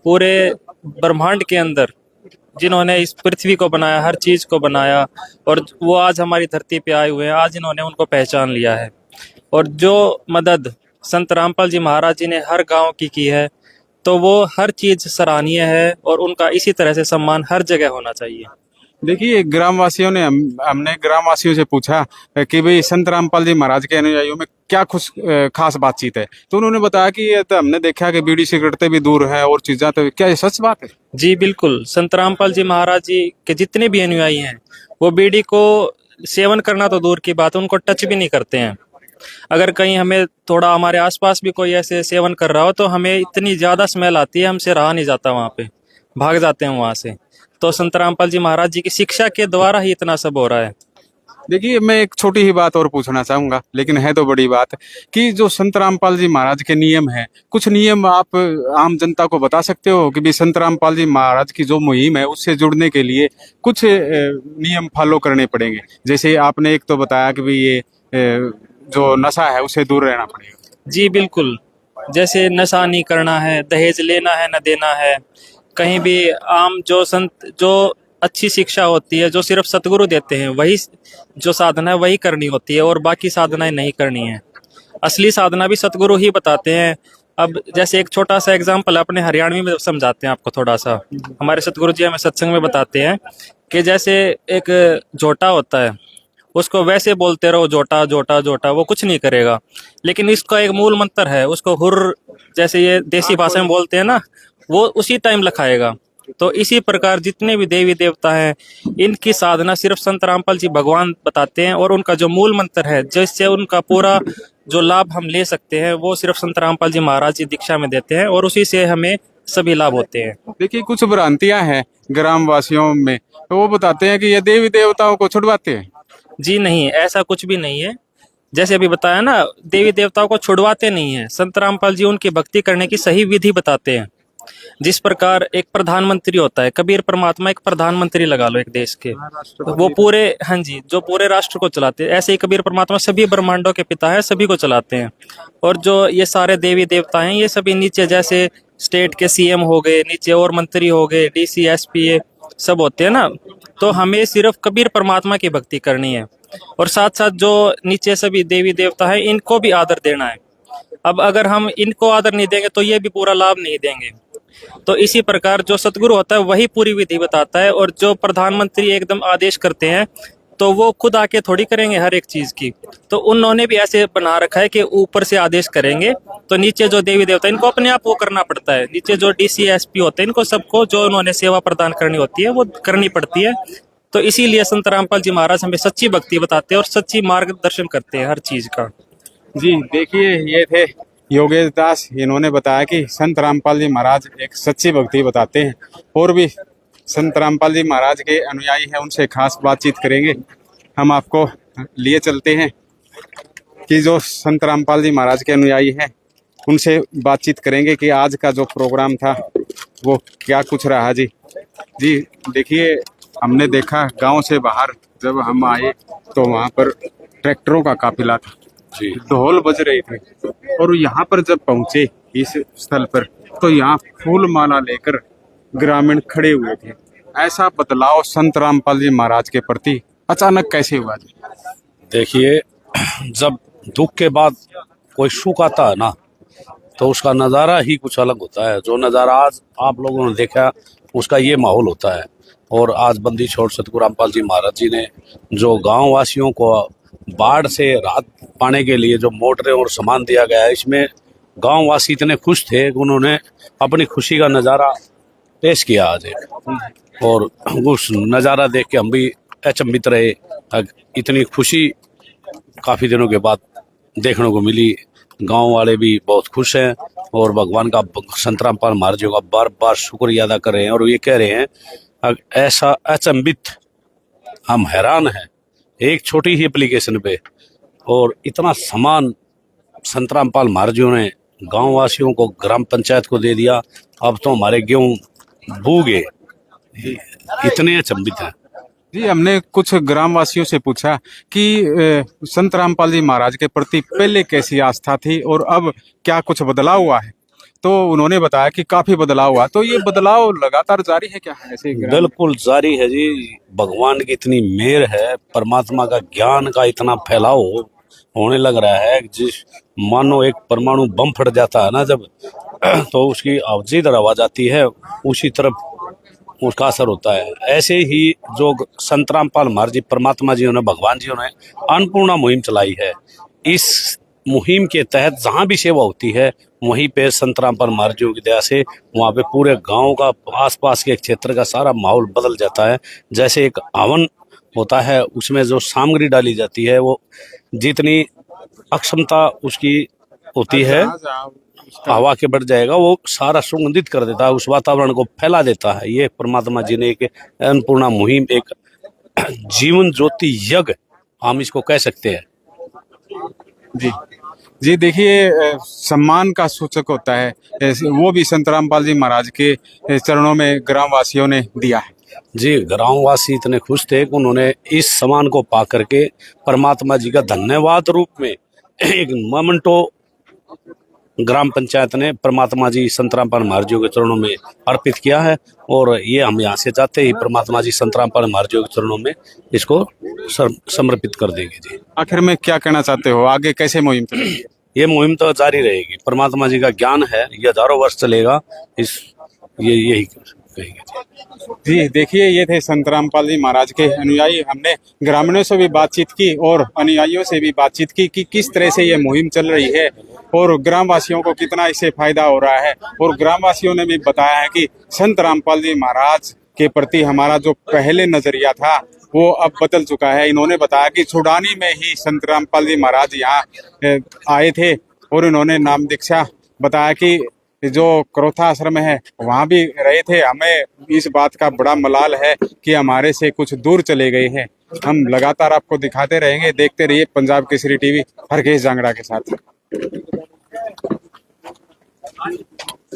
S: पूरे ब्रह्मांड के अंदर, जिन्होंने इस पृथ्वी को बनाया, हर चीज को बनाया, और वो आज हमारी धरती पे आए हुए हैं। आज इन्होंने उनको पहचान लिया है और जो मदद संत रामपाल जी महाराज जी ने हर गांव की है, तो वो हर चीज सराहनीय है और उनका इसी तरह से सम्मान हर जगह होना चाहिए।
A: देखिए, ग्रामवासियों ने हमने ग्रामवासियों से पूछा कि भाई संत रामपाल जी महाराज के अनुयायियों में क्या खास बातचीत है, तो उन्होंने बताया कि ये तो हमने देखा कि बीड़ी सिगरेट भी दूर है और चीजें, तो क्या ये सच बात है?
S: जी बिल्कुल, संत रामपाल जी महाराज जी के जितने भी अनुयायी हैं वो बीड़ी को सेवन करना तो दूर की बात है, उनको टच भी नहीं करते हैं। अगर कहीं हमें थोड़ा हमारे आसपास भी कोई ऐसे सेवन कर रहा हो तो हमें इतनी ज्यादा स्मेल आती है, हमसे रहा नहीं जाता, वहाँ पे भाग जाते हैं वहाँ से। तो संत रामपाल जी महाराज जी की शिक्षा के द्वारा ही इतना सब हो रहा है।
A: देखिए, मैं एक छोटी ही बात और पूछना चाहूंगा, लेकिन है तो बड़ी बात, कि जो संत रामपाल जी महाराज के नियम है, कुछ नियम आप आम जनता को बता सकते हो कि भी संत रामपाल जी महाराज की जो मुहिम है उससे जुड़ने के लिए कुछ नियम फॉलो करने पड़ेंगे? जैसे आपने एक तो बताया कि भी ये जो नशा है उससे दूर रहना पड़ेगा।
S: जी बिल्कुल, जैसे नशा नहीं करना है, दहेज लेना है न देना है, कहीं भी आम जो अच्छी शिक्षा होती है, जो सिर्फ सतगुरु देते हैं, वही जो साधना है वही करनी होती है और बाकी साधनाएं नहीं करनी है। असली साधना भी सतगुरु ही बताते हैं। अब जैसे एक छोटा सा एग्जांपल अपने हरियाणवी में समझाते हैं आपको थोड़ा सा। हमारे सतगुरु जी हमें सत्संग में बताते हैं कि जैसे एक जोटा होता है, उसको वैसे बोलते रहो जोटा जोटा जोटा, वो कुछ नहीं करेगा, लेकिन इसका एक मूल मंत्र है, उसको हुर्र, जैसे ये देसी भाषा में बोलते हैं ना, वो उसी टाइम लखाएगा। तो इसी प्रकार जितने भी देवी देवता हैं, इनकी साधना सिर्फ संत रामपाल जी भगवान बताते हैं, और उनका जो मूल मंत्र है जिससे उनका पूरा जो लाभ हम ले सकते हैं वो सिर्फ संत रामपाल जी महाराज जी दीक्षा में देते हैं, और उसी से हमें सभी लाभ होते हैं।
A: देखिए कुछ भ्रांतियां हैं ग्रामवासियों में, तो वो बताते हैं कि ये देवी देवताओं को छुड़वाते हैं।
S: जी नहीं, ऐसा कुछ भी नहीं है। जैसे अभी बताया ना, देवी देवताओं को छुड़वाते नहीं है, संत रामपाल जी उनकी भक्ति करने की सही विधि बताते हैं। जिस प्रकार एक प्रधानमंत्री होता है, कबीर परमात्मा एक प्रधानमंत्री लगा लो एक देश के, वो पूरे, हाँ जी, जो पूरे राष्ट्र को चलाते हैं, ऐसे ही कबीर परमात्मा सभी ब्रह्मांडों के पिता है, सभी को चलाते हैं। और जो ये सारे देवी देवता हैं, ये सभी नीचे जैसे स्टेट के सीएम हो गए, नीचे और मंत्री हो गए, डीसी एसपी सब होते हैं ना, तो हमें सिर्फ कबीर परमात्मा की भक्ति करनी है, और साथ साथ जो नीचे सभी देवी देवता है इनको भी आदर देना है। अब अगर हम इनको आदर नहीं देंगे तो ये भी पूरा लाभ नहीं देंगे। तो इसी प्रकार जो सतगुरु होता है वही पूरी विधि बताता है, और जो प्रधानमंत्री एकदम आदेश करते हैं तो वो खुद आके थोड़ी करेंगे हर एक चीज की, तो उन्होंने भी ऐसे बना रखा है कि ऊपर से आदेश करेंगे, तो नीचे जो देवी देवता इनको अपने आप वो करना पड़ता है। नीचे जो डीसी एसपी होते हैं इनको सबको जो उन्होंने सेवा प्रदान करनी होती है वो करनी पड़ती है। तो इसीलिए संत रामपाल जी महाराज हमें सच्ची भक्ति बताते हैं और सच्ची मार्गदर्शन करते हैं हर चीज का।
A: जी देखिए, ये थे योगेश दास, इन्होंने बताया कि संत रामपाल जी महाराज एक सच्ची भक्ति बताते हैं। और भी संत रामपाल जी महाराज के अनुयायी हैं, उनसे खास बातचीत करेंगे। हम आपको लिए चलते हैं कि जो संत रामपाल जी महाराज के अनुयायी हैं उनसे बातचीत करेंगे कि आज का जो प्रोग्राम था वो क्या कुछ रहा। जी जी देखिए, हमने देखा गांव से बाहर जब हम आए तो वहां पर ट्रैक्टरों का काफिला था, ढोल बज रहे थे, और यहाँ पर जब पहुंचे इस स्थल पर तो यहाँ फूल माला लेकर ग्रामीण खड़े हुए थे। ऐसा बदलाव संत रामपाल जी महाराज के प्रति अचानक कैसे हुआ जी?
T: देखिए, जब दुख के बाद कोई सुख आता है ना, तो उसका नज़ारा ही कुछ अलग होता है। जो नज़ारा आज आप लोगों ने देखा उसका ये माहौल होता है। और आज बंदी छोड़ सतगुरु रामपाल जी महाराज जी ने जो गांव वासियों को बाढ़ से राहत पाने के लिए जो मोटरें और सामान दिया गया है, इसमें गांव वासी इतने खुश थे कि उन्होंने अपनी खुशी का नज़ारा पेश किया आज एक। और उस नज़ारा देख के हम भी अचंभित रहे। इतनी खुशी काफ़ी दिनों के बाद देखने को मिली। गांव वाले भी बहुत खुश हैं और भगवान का, संत रामपाल महाराज जी का बार बार शुक्रिया अदा कर रहे हैं। और ये कह रहे हैं ऐसा अचंभित, हम हैरान हैं एक छोटी ही एप्लीकेशन पे, और इतना सामान संत रामपाल महाराज जी ने गाँव वासियों को, ग्राम पंचायत को दे दिया। अब तो हमारे गेहूँ बू गए, इतने अचंभित हैं।
A: जी हमने कुछ ग्रामवासियों से पूछा कि संत रामपाल जी महाराज के प्रति पहले कैसी आस्था थी और अब क्या कुछ बदलाव हुआ है, तो उन्होंने बताया कि काफी बदलाव हुआ। तो ये बदलाव लगातार जारी है क्या? ऐसे
T: बिल्कुल जारी है जी। भगवान की इतनी मेहर है, परमात्मा का ज्ञान का इतना फैलाव होने लग रहा है, जिस मानो एक परमाणु बम फट जाता है ना जब, तो उसकी जिधर आवाज आती है उसी तरफ उसका असर होता है। ऐसे ही जो संत रामपाल महाराज जी, परमात्मा जी ने, भगवान जी ने अन्नपूर्णा मुहिम चलाई है। इस मुहिम के तहत जहाँ भी सेवा होती है वहीं पे संत रामपाल महाराज जी की दया से वहाँ पे पूरे गांव का, आसपास के क्षेत्र का सारा माहौल बदल जाता है। जैसे एक हवन होता है, उसमें जो सामग्री डाली जाती है वो जितनी अक्षमता उसकी होती है हवा के बढ़ जाएगा, वो सारा सुगंधित कर देता है, उस वातावरण को फैला देता है। ये परमात्मा जी ने एक अन्नपूर्णा मुहिम, एक जीवन ज्योति यज्ञ हम इसको कह सकते हैं।
A: जी जी देखिए, सम्मान का सूचक होता है, वो भी संत रामपाल जी महाराज के चरणों में ग्रामवासियों ने दिया है।
T: जी, ग्रामवासी इतने खुश थे कि उन्होंने इस सम्मान को पा करके परमात्मा जी का धन्यवाद रूप में एक मोमेंटो ग्राम पंचायत ने परमात्मा जी संत रामपाल महाराज जी के चरणों में अर्पित किया है। और ये हम यहाँ से जाते ही परमात्मा जी संत रामपाल महाराज जी के चरणों में इसको समर्पित कर देंगे। जी
A: आखिर में क्या कहना चाहते हो, आगे कैसे मुहिम चलेगी?
T: ये मुहिम तो जारी रहेगी। परमात्मा जी का ज्ञान है, ये हजारों वर्ष चलेगा। यही कहेंगे।
A: जी देखिए, ये थे संत रामपाल जी महाराज के अनुयायी। हमने ग्रामीणों से भी बातचीत की और अनुयायियों से भी बातचीत की कि किस तरह से ये मुहिम चल रही है और ग्रामवासियों को कितना इससे फायदा हो रहा है। और ग्रामवासियों ने भी बताया है कि संत रामपाल जी महाराज के प्रति हमारा जो पहले नजरिया था वो अब बदल चुका है। इन्होंने बताया कि छुड़ानी में ही संत रामपाल जी महाराज यहाँ आए थे और इन्होंने नाम दीक्षा बताया कि जो क्रोथा आश्रम है वहाँ भी रहे थे। हमें इस बात का बड़ा मलाल है कि हमारे से कुछ दूर चले गए हैं। हम लगातार आपको दिखाते रहेंगे। देखते रहिए पंजाब केसरी टीवी, हरकेश जांगड़ा के साथ।